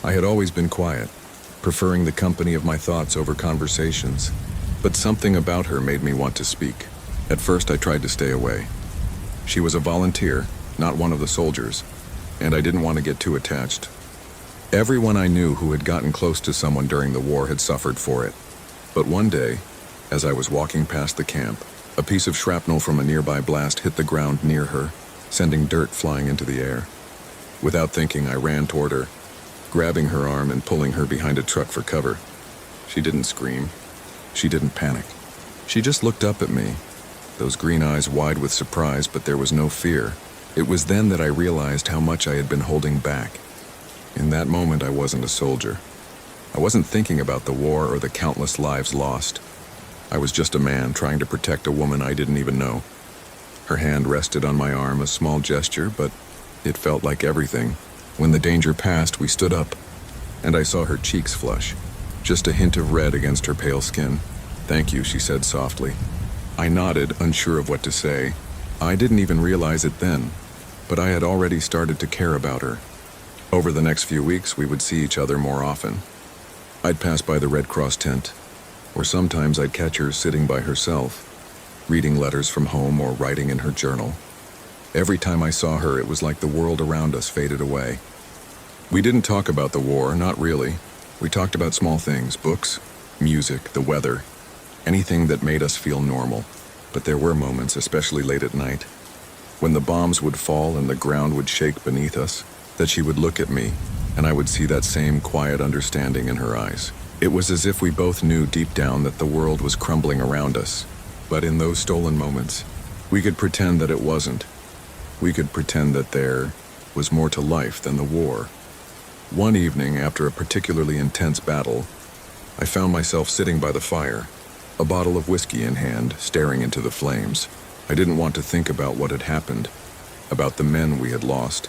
I had always been quiet, preferring the company of my thoughts over conversations, but something about her made me want to speak. At first I tried to stay away. She was a volunteer, not one of the soldiers, and I didn't want to get too attached. Everyone I knew who had gotten close to someone during the war had suffered for it. But one day, as I was walking past the camp, a piece of shrapnel from a nearby blast hit the ground near her, sending dirt flying into the air. Without thinking, I ran toward her, grabbing her arm and pulling her behind a truck for cover. She didn't scream. She didn't panic. She just looked up at me, those green eyes wide with surprise, but there was no fear. It was then that I realized how much I had been holding back. In that moment, I wasn't a soldier. I wasn't thinking about the war or the countless lives lost. I was just a man trying to protect a woman I didn't even know. Her hand rested on my arm, a small gesture, but it felt like everything. When the danger passed, we stood up, and I saw her cheeks flush, just a hint of red against her pale skin. "Thank you," she said softly. I nodded, unsure of what to say. I didn't even realize it then, but I had already started to care about her. Over the next few weeks, we would see each other more often. I'd pass by the Red Cross tent, or sometimes I'd catch her sitting by herself, reading letters from home or writing in her journal. Every time I saw her, it was like the world around us faded away. We didn't talk about the war, not really. We talked about small things, books, music, the weather, anything that made us feel normal. But there were moments, especially late at night, when the bombs would fall and the ground would shake beneath us, that she would look at me, and I would see that same quiet understanding in her eyes. It was as if we both knew deep down that the world was crumbling around us. But in those stolen moments, we could pretend that it wasn't. We could pretend that there was more to life than the war. One evening, after a particularly intense battle, I found myself sitting by the fire, a bottle of whiskey in hand, staring into the flames. I didn't want to think about what had happened, about the men we had lost,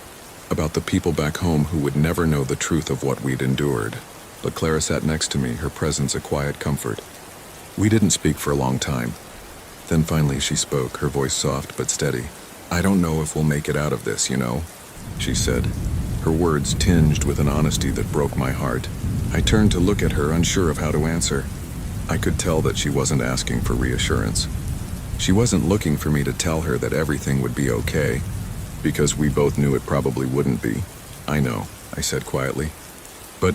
about the people back home who would never know the truth of what we'd endured. But Clara sat next to me, her presence a quiet comfort. We didn't speak for a long time. Then finally she spoke, her voice soft but steady. "I don't know if we'll make it out of this, you know," she said, her words tinged with an honesty that broke my heart. I turned to look at her, unsure of how to answer. I could tell that she wasn't asking for reassurance. She wasn't looking for me to tell her that everything would be okay, because we both knew it probably wouldn't be. "I know," I said quietly. "But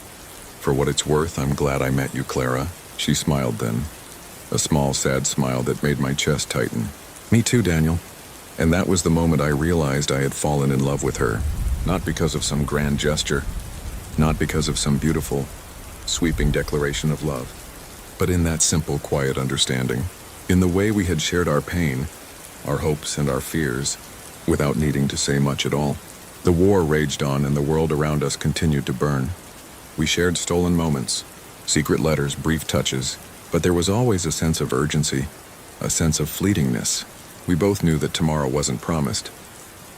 for what it's worth, I'm glad I met you, Clara." She smiled then, a small, sad smile that made my chest tighten. "Me too, Daniel." And that was the moment I realized I had fallen in love with her, not because of some grand gesture, not because of some beautiful, sweeping declaration of love, but in that simple, quiet understanding, in the way we had shared our pain, our hopes and our fears, without needing to say much at all. The war raged on and the world around us continued to burn. We shared stolen moments, secret letters, brief touches, but there was always a sense of urgency, a sense of fleetingness. We both knew that tomorrow wasn't promised,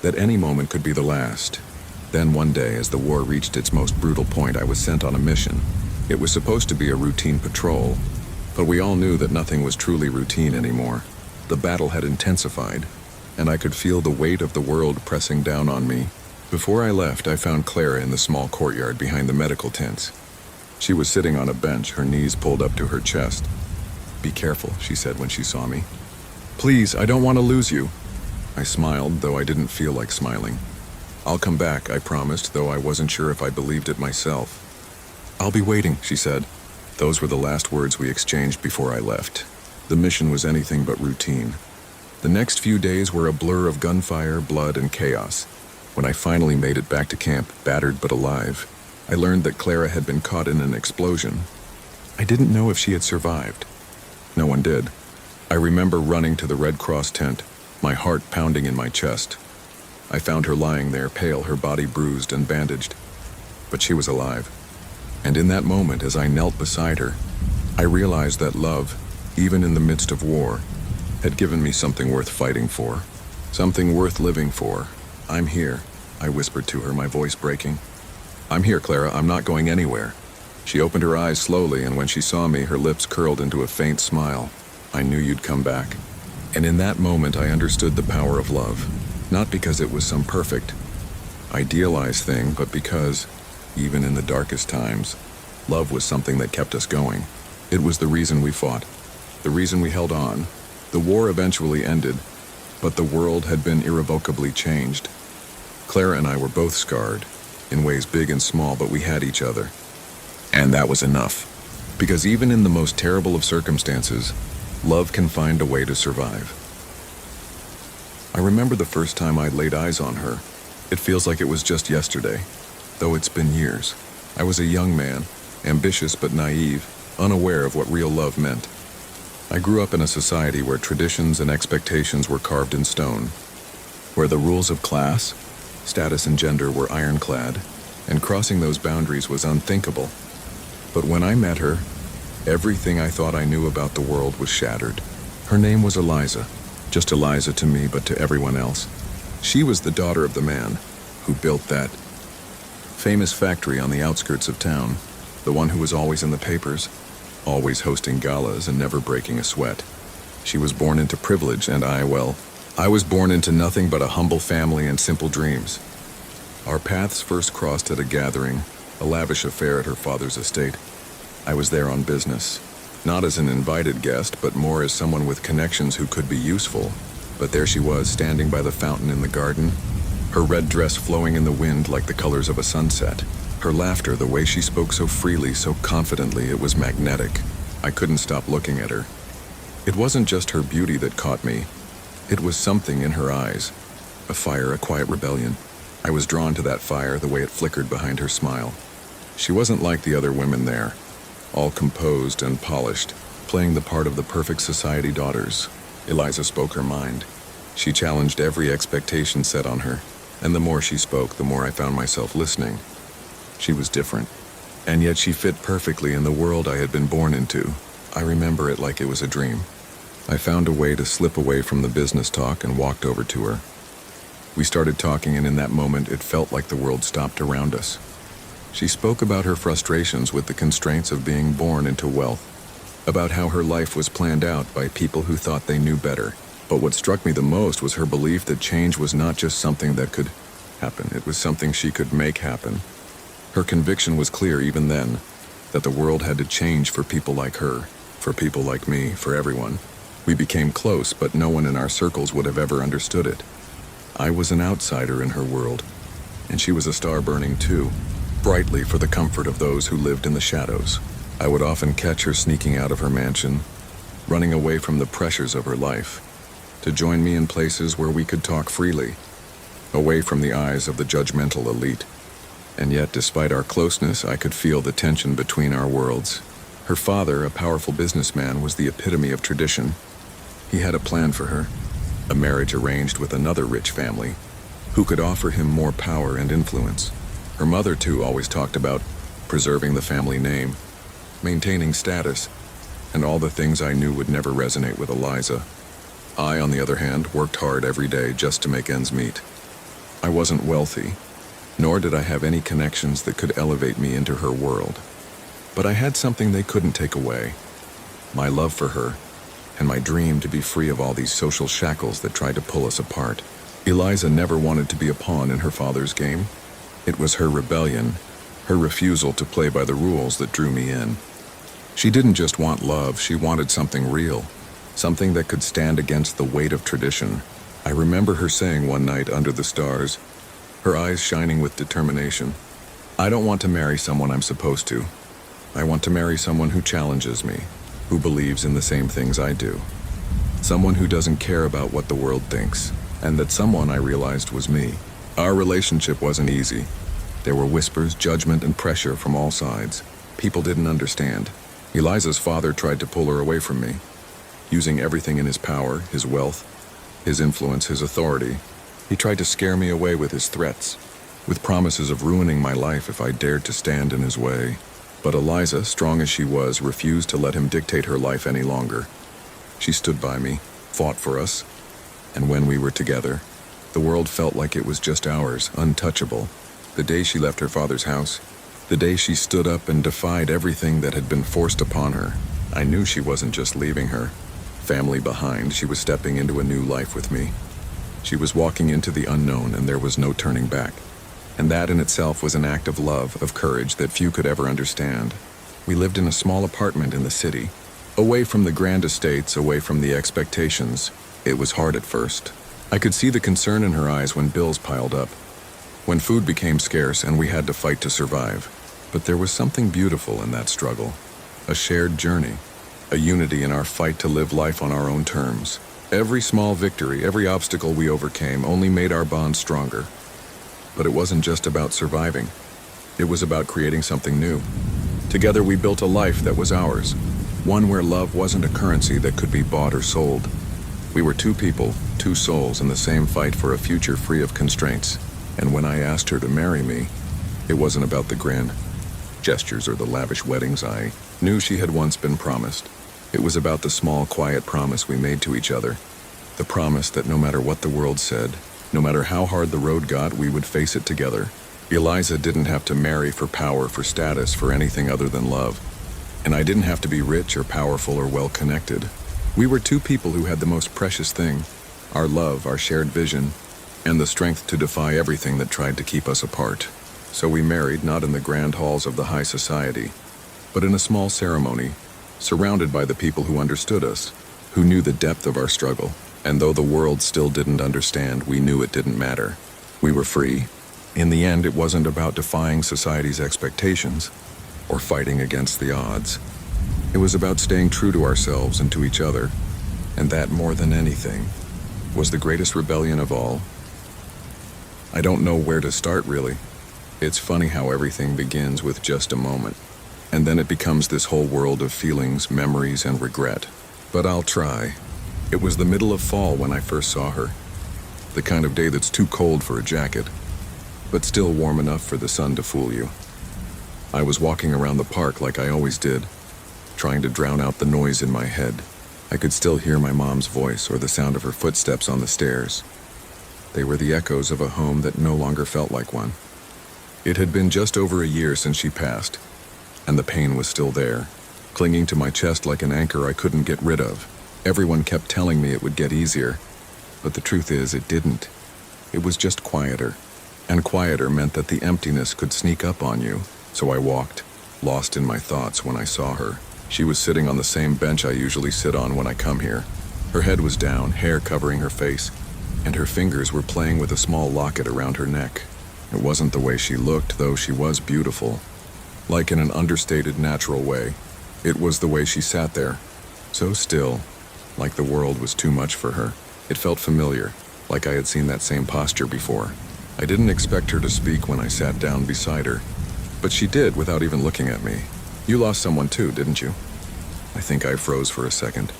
that any moment could be the last. Then one day, as the war reached its most brutal point, I was sent on a mission. It was supposed to be a routine patrol, but we all knew that nothing was truly routine anymore. The battle had intensified, and I could feel the weight of the world pressing down on me. Before I left, I found Clara in the small courtyard behind the medical tents. She was sitting on a bench, her knees pulled up to her chest. "Be careful," she said when she saw me. "Please, I don't want to lose you." I smiled, though I didn't feel like smiling. "I'll come back," I promised, though I wasn't sure if I believed it myself. "I'll be waiting," she said. Those were the last words we exchanged before I left. The mission was anything but routine. The next few days were a blur of gunfire, blood, and chaos. When I finally made it back to camp, battered but alive, I learned that Clara had been caught in an explosion. I didn't know if she had survived. No one did. I remember running to the Red Cross tent, my heart pounding in my chest. I found her lying there, pale, her body bruised and bandaged. But she was alive. And in that moment, as I knelt beside her, I realized that love, even in the midst of war, had given me something worth fighting for, something worth living for. "I'm here," I whispered to her, my voice breaking. "I'm here, Clara. I'm not going anywhere." She opened her eyes slowly, and when she saw me, her lips curled into a faint smile. "I knew you'd come back." And in that moment, I understood the power of love. Not because it was some perfect, idealized thing, but because, even in the darkest times, love was something that kept us going. It was the reason we fought, the reason we held on. The war eventually ended, but the world had been irrevocably changed. Clara and I were both scarred, in ways big and small, but we had each other. And that was enough. Because even in the most terrible of circumstances, love can find a way to survive. I remember the first time I laid eyes on her. It feels like it was just yesterday, though it's been years. I was a young man, ambitious but naive, unaware of what real love meant. I grew up in a society where traditions and expectations were carved in stone, where the rules of class, status, and gender were ironclad, and crossing those boundaries was unthinkable. But when I met her, everything I thought I knew about the world was shattered. Her name was Eliza, just Eliza to me, but to everyone else. She was the daughter of the man who built that famous factory on the outskirts of town, the one who was always in the papers, always hosting galas and never breaking a sweat. She was born into privilege, and I was born into nothing but a humble family and simple dreams. Our paths first crossed at a gathering, a lavish affair at her father's estate. I was there on business, not as an invited guest, but more as someone with connections who could be useful. But there she was, standing by the fountain in the garden, her red dress flowing in the wind like the colors of a sunset. Her laughter, the way she spoke so freely, so confidently, it was magnetic. I couldn't stop looking at her. It wasn't just her beauty that caught me. It was something in her eyes, a fire, a quiet rebellion. I was drawn to that fire, the way it flickered behind her smile. She wasn't like the other women there, all composed and polished, playing the part of the perfect society daughters. Eliza spoke her mind. She challenged every expectation set on her, and the more she spoke, the more I found myself listening. She was different, and yet she fit perfectly in the world I had been born into. I remember it like it was a dream. I found a way to slip away from the business talk and walked over to her. We started talking, and in that moment, it felt like the world stopped around us. She spoke about her frustrations with the constraints of being born into wealth, about how her life was planned out by people who thought they knew better. But what struck me the most was her belief that change was not just something that could happen, it was something she could make happen. Her conviction was clear even then, that the world had to change for people like her, for people like me, for everyone. We became close, but no one in our circles would have ever understood it. I was an outsider in her world, and she was a star burning too, brightly for the comfort of those who lived in the shadows. I would often catch her sneaking out of her mansion, running away from the pressures of her life, to join me in places where we could talk freely, away from the eyes of the judgmental elite. And yet, despite our closeness, I could feel the tension between our worlds. Her father, a powerful businessman, was the epitome of tradition. He had a plan for her, a marriage arranged with another rich family, who could offer him more power and influence. Her mother, too, always talked about preserving the family name, maintaining status, and all the things I knew would never resonate with Eliza. I, on the other hand, worked hard every day just to make ends meet. I wasn't wealthy, nor did I have any connections that could elevate me into her world. But I had something they couldn't take away: my love for her, and my dream to be free of all these social shackles that tried to pull us apart. Eliza never wanted to be a pawn in her father's game. It was her rebellion, her refusal to play by the rules that drew me in. She didn't just want love, she wanted something real, something that could stand against the weight of tradition. I remember her saying one night under the stars, her eyes shining with determination, "I don't want to marry someone I'm supposed to. I want to marry someone who challenges me, who believes in the same things I do. Someone who doesn't care about what the world thinks." And that someone, I realized, was me. Our relationship wasn't easy. There were whispers, judgment, and pressure from all sides. People didn't understand. Eliza's father tried to pull her away from me, using everything in his power, his wealth, his influence, his authority. He tried to scare me away with his threats, with promises of ruining my life if I dared to stand in his way. But Eliza, strong as she was, refused to let him dictate her life any longer. She stood by me, fought for us, and when we were together, the world felt like it was just ours, untouchable. The day she left her father's house, the day she stood up and defied everything that had been forced upon her, I knew she wasn't just leaving her family behind, she was stepping into a new life with me. She was walking into the unknown, and there was no turning back. And that in itself was an act of love, of courage that few could ever understand. We lived in a small apartment in the city, away from the grand estates, away from the expectations. It was hard at first. I could see the concern in her eyes when bills piled up, when food became scarce and we had to fight to survive. But there was something beautiful in that struggle, a shared journey, a unity in our fight to live life on our own terms. Every small victory, every obstacle we overcame only made our bond stronger. But it wasn't just about surviving. It was about creating something new. Together we built a life that was ours, one where love wasn't a currency that could be bought or sold. We were two people, two souls in the same fight for a future free of constraints. And when I asked her to marry me, it wasn't about the grand gestures or the lavish weddings I knew she had once been promised. It was about the small, quiet promise we made to each other. The promise that no matter what the world said, no matter how hard the road got, we would face it together. Eliza didn't have to marry for power, for status, for anything other than love. And I didn't have to be rich or powerful or well-connected. We were two people who had the most precious thing, our love, our shared vision, and the strength to defy everything that tried to keep us apart. So we married, not in the grand halls of the high society, but in a small ceremony, surrounded by the people who understood us, who knew the depth of our struggle. And though the world still didn't understand, we knew it didn't matter. We were free. In the end, it wasn't about defying society's expectations or fighting against the odds. It was about staying true to ourselves and to each other, and that, more than anything, was the greatest rebellion of all. I don't know where to start, really. It's funny how everything begins with just a moment, and then it becomes this whole world of feelings, memories, and regret. But I'll try. It was the middle of fall when I first saw her, the kind of day that's too cold for a jacket, but still warm enough for the sun to fool you. I was walking around the park like I always did, trying to drown out the noise in my head. I could still hear my mom's voice or the sound of her footsteps on the stairs. They were the echoes of a home that no longer felt like one. It had been just over a year since she passed, and the pain was still there, clinging to my chest like an anchor I couldn't get rid of. Everyone kept telling me it would get easier, but the truth is it didn't. It was just quieter, and quieter meant that the emptiness could sneak up on you. So I walked, lost in my thoughts, when I saw her. She was sitting on the same bench I usually sit on when I come here. Her head was down, hair covering her face, and her fingers were playing with a small locket around her neck. It wasn't the way she looked, though she was beautiful, like in an understated, natural way. It was the way she sat there, so still, like the world was too much for her. It felt familiar, like I had seen that same posture before. I didn't expect her to speak when I sat down beside her, but she did without even looking at me. "You lost someone too, didn't you?" I think I froze for a second,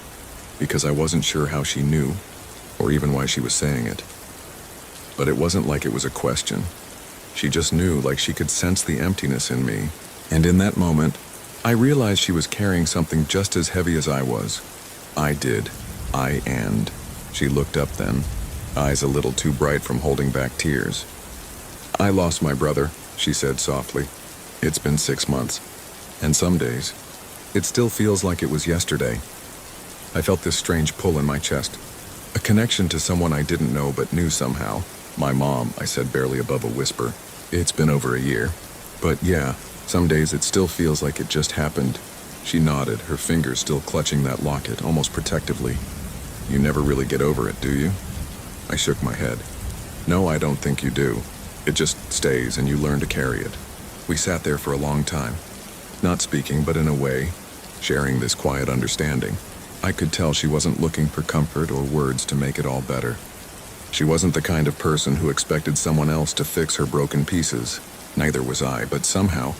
because I wasn't sure how she knew, or even why she was saying it. But it wasn't like it was a question. She just knew, like she could sense the emptiness in me. And in that moment, I realized she was carrying something just as heavy as I was. I did. She looked up then, eyes a little too bright from holding back tears. I lost my brother, she said softly. It's been 6 months. And some days, it still feels like it was yesterday. I felt this strange pull in my chest. A connection to someone I didn't know but knew somehow. My mom, I said barely above a whisper. It's been over a year. But yeah, some days it still feels like it just happened. She nodded, her fingers still clutching that locket, almost protectively. You never really get over it, do you? I shook my head. No, I don't think you do. It just stays and you learn to carry it. We sat there for a long time, not speaking, but in a way, sharing this quiet understanding. I could tell she wasn't looking for comfort or words to make it all better. She wasn't the kind of person who expected someone else to fix her broken pieces. Neither was I, but somehow,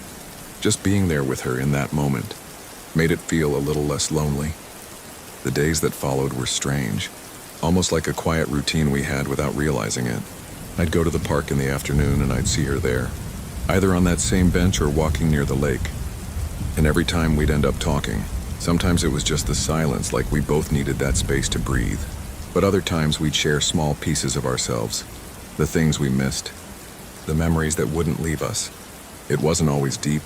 just being there with her in that moment made it feel a little less lonely. The days that followed were strange, almost like a quiet routine we had without realizing it. I'd go to the park in the afternoon and I'd see her there, either on that same bench or walking near the lake. And every time we'd end up talking. Sometimes it was just the silence, like we both needed that space to breathe. But other times we'd share small pieces of ourselves, the things we missed, the memories that wouldn't leave us. It wasn't always deep.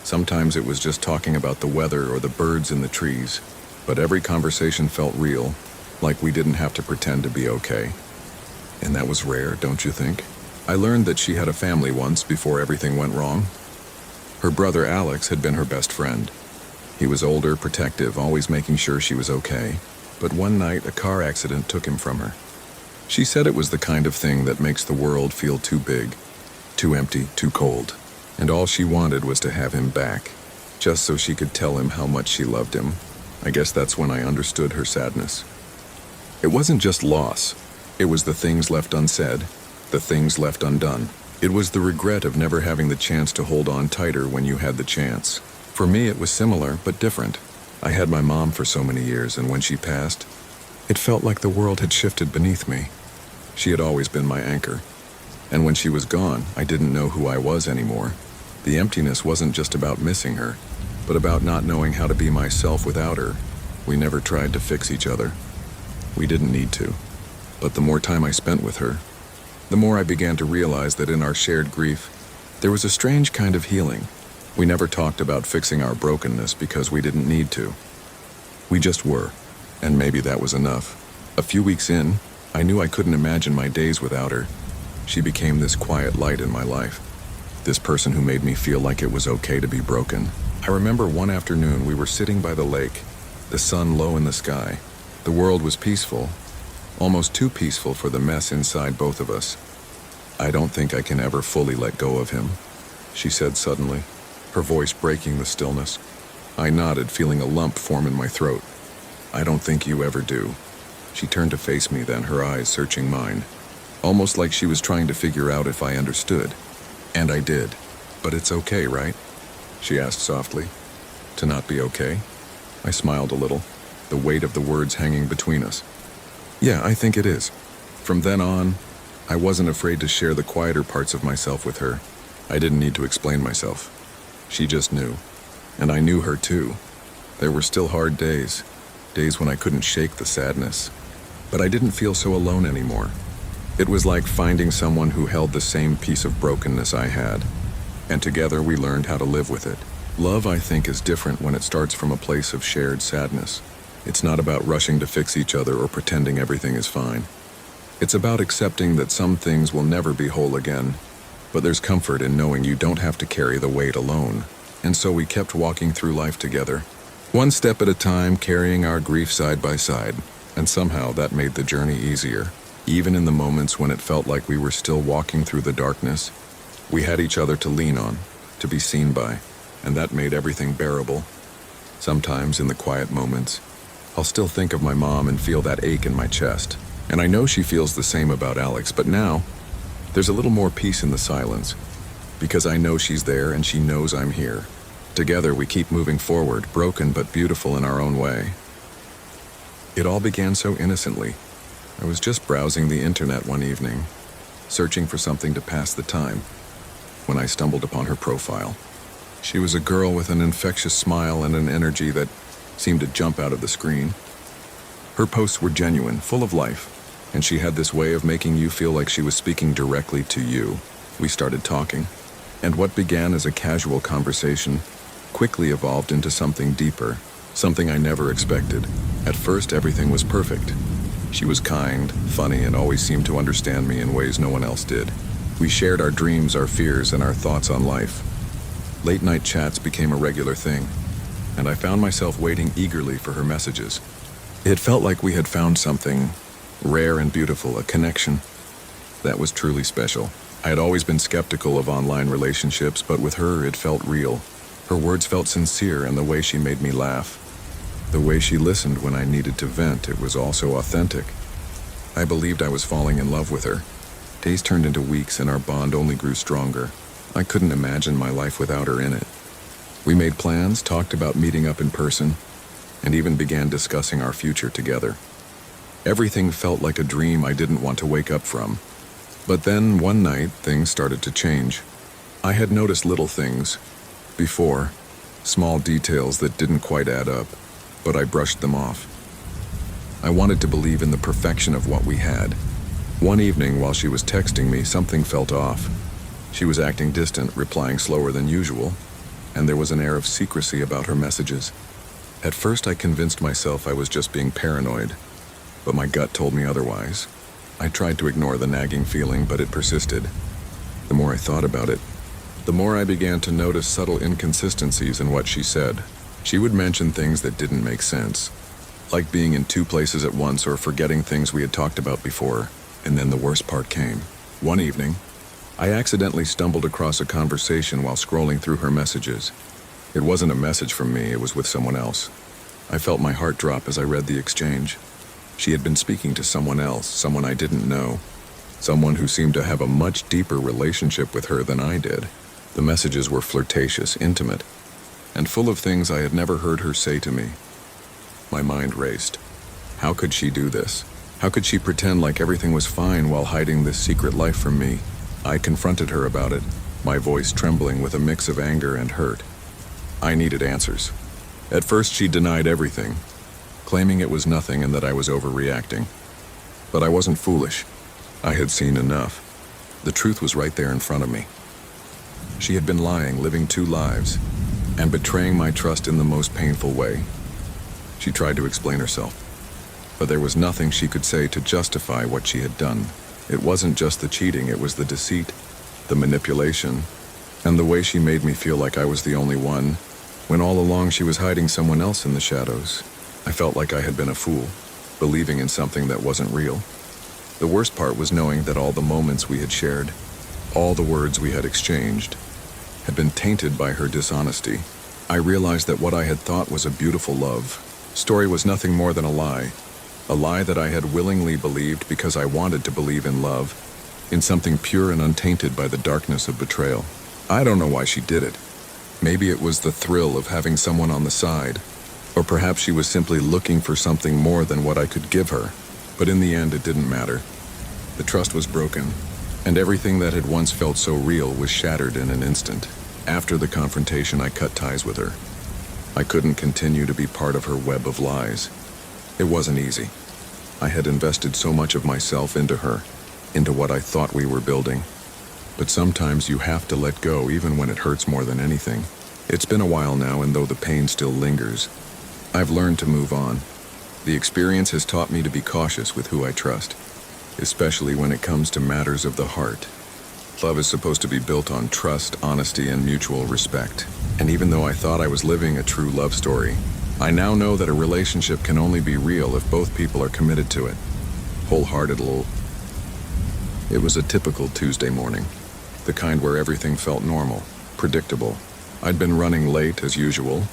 Sometimes it was just talking about the weather or the birds in the trees. But every conversation felt real, like we didn't have to pretend to be okay. And that was rare, don't you think? I learned that she had a family once before everything went wrong. Her brother Alex had been her best friend. He was older, protective, always making sure she was okay. But one night, a car accident took him from her. She said it was the kind of thing that makes the world feel too big, too empty, too cold. And all she wanted was to have him back, just so she could tell him how much she loved him. I guess that's when I understood her sadness. It wasn't just loss. It was the things left unsaid, the things left undone. It was the regret of never having the chance to hold on tighter when you had the chance. For me, it was similar, but different. I had my mom for so many years, and when she passed, it felt like the world had shifted beneath me. She had always been my anchor. And when she was gone, I didn't know who I was anymore. The emptiness wasn't just about missing her, but about not knowing how to be myself without her. We never tried to fix each other. We didn't need to. But the more time I spent with her, the more I began to realize that in our shared grief, there was a strange kind of healing. We never talked about fixing our brokenness because we didn't need to. We just were, and maybe that was enough. A few weeks in, I knew I couldn't imagine my days without her. She became this quiet light in my life, this person who made me feel like it was okay to be broken. I remember one afternoon we were sitting by the lake, the sun low in the sky. The world was peaceful, almost too peaceful for the mess inside both of us. I don't think I can ever fully let go of him, she said suddenly, her voice breaking the stillness. I nodded, feeling a lump form in my throat. I don't think you ever do. She turned to face me then, her eyes searching mine, almost like she was trying to figure out if I understood. And I did. But it's okay, right? She asked softly. To not be okay? I smiled a little, the weight of the words hanging between us. Yeah, I think it is. From then on, I wasn't afraid to share the quieter parts of myself with her. I didn't need to explain myself. She just knew. And I knew her too. There were still hard days when I couldn't shake the sadness. But I didn't feel so alone anymore. It was like finding someone who held the same piece of brokenness I had. And together we learned how to live with it. Love, I think, is different when it starts from a place of shared sadness. It's not about rushing to fix each other or pretending everything is fine. It's about accepting that some things will never be whole again, but there's comfort in knowing you don't have to carry the weight alone. And so we kept walking through life together, one step at a time, carrying our grief side by side, and somehow that made the journey easier. Even in the moments when it felt like we were still walking through the darkness, we had each other to lean on, to be seen by, and that made everything bearable. Sometimes in the quiet moments, I'll still think of my mom and feel that ache in my chest. And I know she feels the same about Alex, but now, there's a little more peace in the silence, because I know she's there and she knows I'm here. Together we keep moving forward, broken but beautiful in our own way. It all began so innocently. I was just browsing the internet one evening, searching for something to pass the time, when I stumbled upon her profile. She was a girl with an infectious smile and an energy that seemed to jump out of the screen. Her posts were genuine, full of life, and she had this way of making you feel like she was speaking directly to you. We started talking, and what began as a casual conversation quickly evolved into something deeper, something I never expected. At first, everything was perfect. She was kind, funny, and always seemed to understand me in ways no one else did. We shared our dreams, our fears, and our thoughts on life. Late-night chats became a regular thing, and I found myself waiting eagerly for her messages. It felt like we had found something rare and beautiful, a connection that was truly special. I had always been skeptical of online relationships, but with her it felt real. Her words felt sincere, and the way she made me laugh, the way she listened when I needed to vent, it was also authentic. I believed I was falling in love with her. Days turned into weeks, and our bond only grew stronger. I couldn't imagine my life without her in it. We made plans, talked about meeting up in person, and even began discussing our future together. Everything felt like a dream I didn't want to wake up from. But then, one night, things started to change. I had noticed little things before, small details that didn't quite add up, but I brushed them off. I wanted to believe in the perfection of what we had. One evening, while she was texting me, something felt off. She was acting distant, replying slower than usual, and there was an air of secrecy about her messages. At first, I convinced myself I was just being paranoid, but my gut told me otherwise. I tried to ignore the nagging feeling, but it persisted. The more I thought about it, the more I began to notice subtle inconsistencies in what she said. She would mention things that didn't make sense, like being in two places at once or forgetting things we had talked about before. And then the worst part came. One evening, I accidentally stumbled across a conversation while scrolling through her messages. It wasn't a message from me, it was with someone else. I felt my heart drop as I read the exchange. She had been speaking to someone else, someone I didn't know, someone who seemed to have a much deeper relationship with her than I did. The messages were flirtatious, intimate, and full of things I had never heard her say to me. My mind raced. How could she do this? How could she pretend like everything was fine while hiding this secret life from me? I confronted her about it, my voice trembling with a mix of anger and hurt. I needed answers. At first, she denied everything, claiming it was nothing and that I was overreacting. But I wasn't foolish. I had seen enough. The truth was right there in front of me. She had been lying, living two lives, and betraying my trust in the most painful way. She tried to explain herself, but there was nothing she could say to justify what she had done. It wasn't just the cheating, it was the deceit, the manipulation, and the way she made me feel like I was the only one, when all along she was hiding someone else in the shadows. I felt like I had been a fool, believing in something that wasn't real. The worst part was knowing that all the moments we had shared, all the words we had exchanged, had been tainted by her dishonesty. I realized that what I had thought was a beautiful love story was nothing more than a lie that I had willingly believed because I wanted to believe in love, in something pure and untainted by the darkness of betrayal. I don't know why she did it. Maybe it was the thrill of having someone on the side, or perhaps she was simply looking for something more than what I could give her. But in the end, it didn't matter. The trust was broken, and everything that had once felt so real was shattered in an instant. After the confrontation, I cut ties with her. I couldn't continue to be part of her web of lies. It wasn't easy. I had invested so much of myself into her, into what I thought we were building. But sometimes you have to let go even when it hurts more than anything. It's been a while now, and though the pain still lingers, I've learned to move on. The experience has taught me to be cautious with who I trust, especially when it comes to matters of the heart. Love is supposed to be built on trust, honesty, and mutual respect. And even though I thought I was living a true love story, I now know that a relationship can only be real if both people are committed to it, wholeheartedly. It was a typical Tuesday morning, the kind where everything felt normal, predictable. I'd been running late as usual,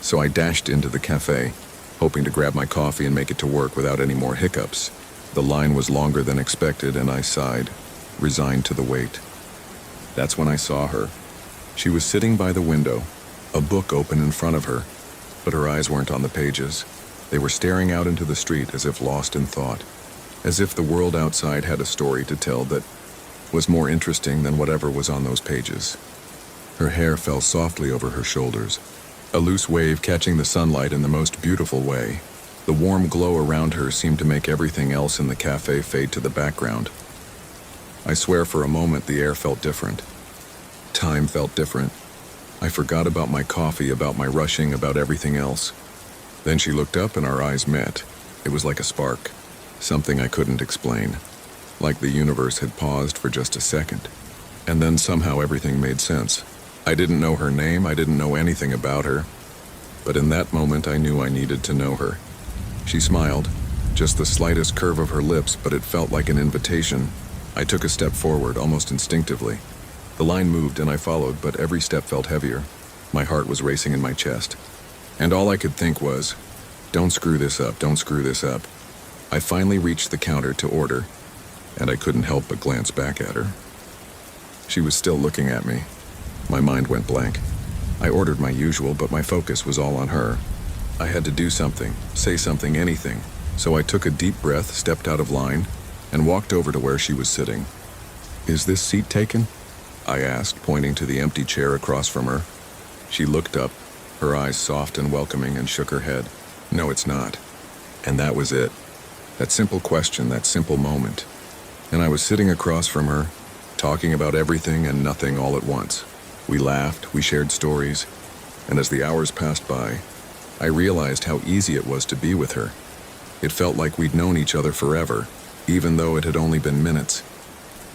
so I dashed into the cafe, hoping to grab my coffee and make it to work without any more hiccups. The line was longer than expected, and I sighed, resigned to the wait. That's when I saw her. She was sitting by the window, a book open in front of her, but her eyes weren't on the pages. They were staring out into the street as if lost in thought, as if the world outside had a story to tell that was more interesting than whatever was on those pages. Her hair fell softly over her shoulders, a loose wave catching the sunlight in the most beautiful way. The warm glow around her seemed to make everything else in the cafe fade to the background. I swear for a moment the air felt different. Time felt different. I forgot about my coffee, about my rushing, about everything else. Then she looked up and our eyes met. It was like a spark, something I couldn't explain. Like the universe had paused for just a second. And then somehow everything made sense. I didn't know her name, I didn't know anything about her. But in that moment I knew I needed to know her. She smiled, just the slightest curve of her lips, but it felt like an invitation. I took a step forward, almost instinctively. The line moved and I followed, but every step felt heavier. My heart was racing in my chest. And all I could think was, don't screw this up, don't screw this up. I finally reached the counter to order, and I couldn't help but glance back at her. She was still looking at me. My mind went blank. I ordered my usual, but my focus was all on her. I had to do something, say something, anything. So I took a deep breath, stepped out of line, and walked over to where she was sitting. "Is this seat taken?" I asked, pointing to the empty chair across from her. She looked up, her eyes soft and welcoming, and shook her head. "No, it's not." And that was it. That simple question, that simple moment. And I was sitting across from her, talking about everything and nothing all at once. We laughed, we shared stories, and as the hours passed by, I realized how easy it was to be with her. It felt like we'd known each other forever, even though it had only been minutes.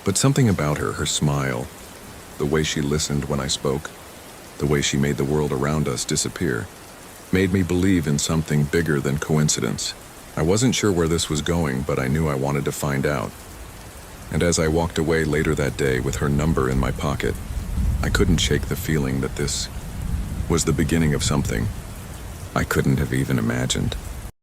But something about her, her smile, the way she listened when I spoke, the way she made the world around us disappear, made me believe in something bigger than coincidence. I wasn't sure where this was going, but I knew I wanted to find out. And as I walked away later that day with her number in my pocket, I couldn't shake the feeling that this was the beginning of something I couldn't have even imagined.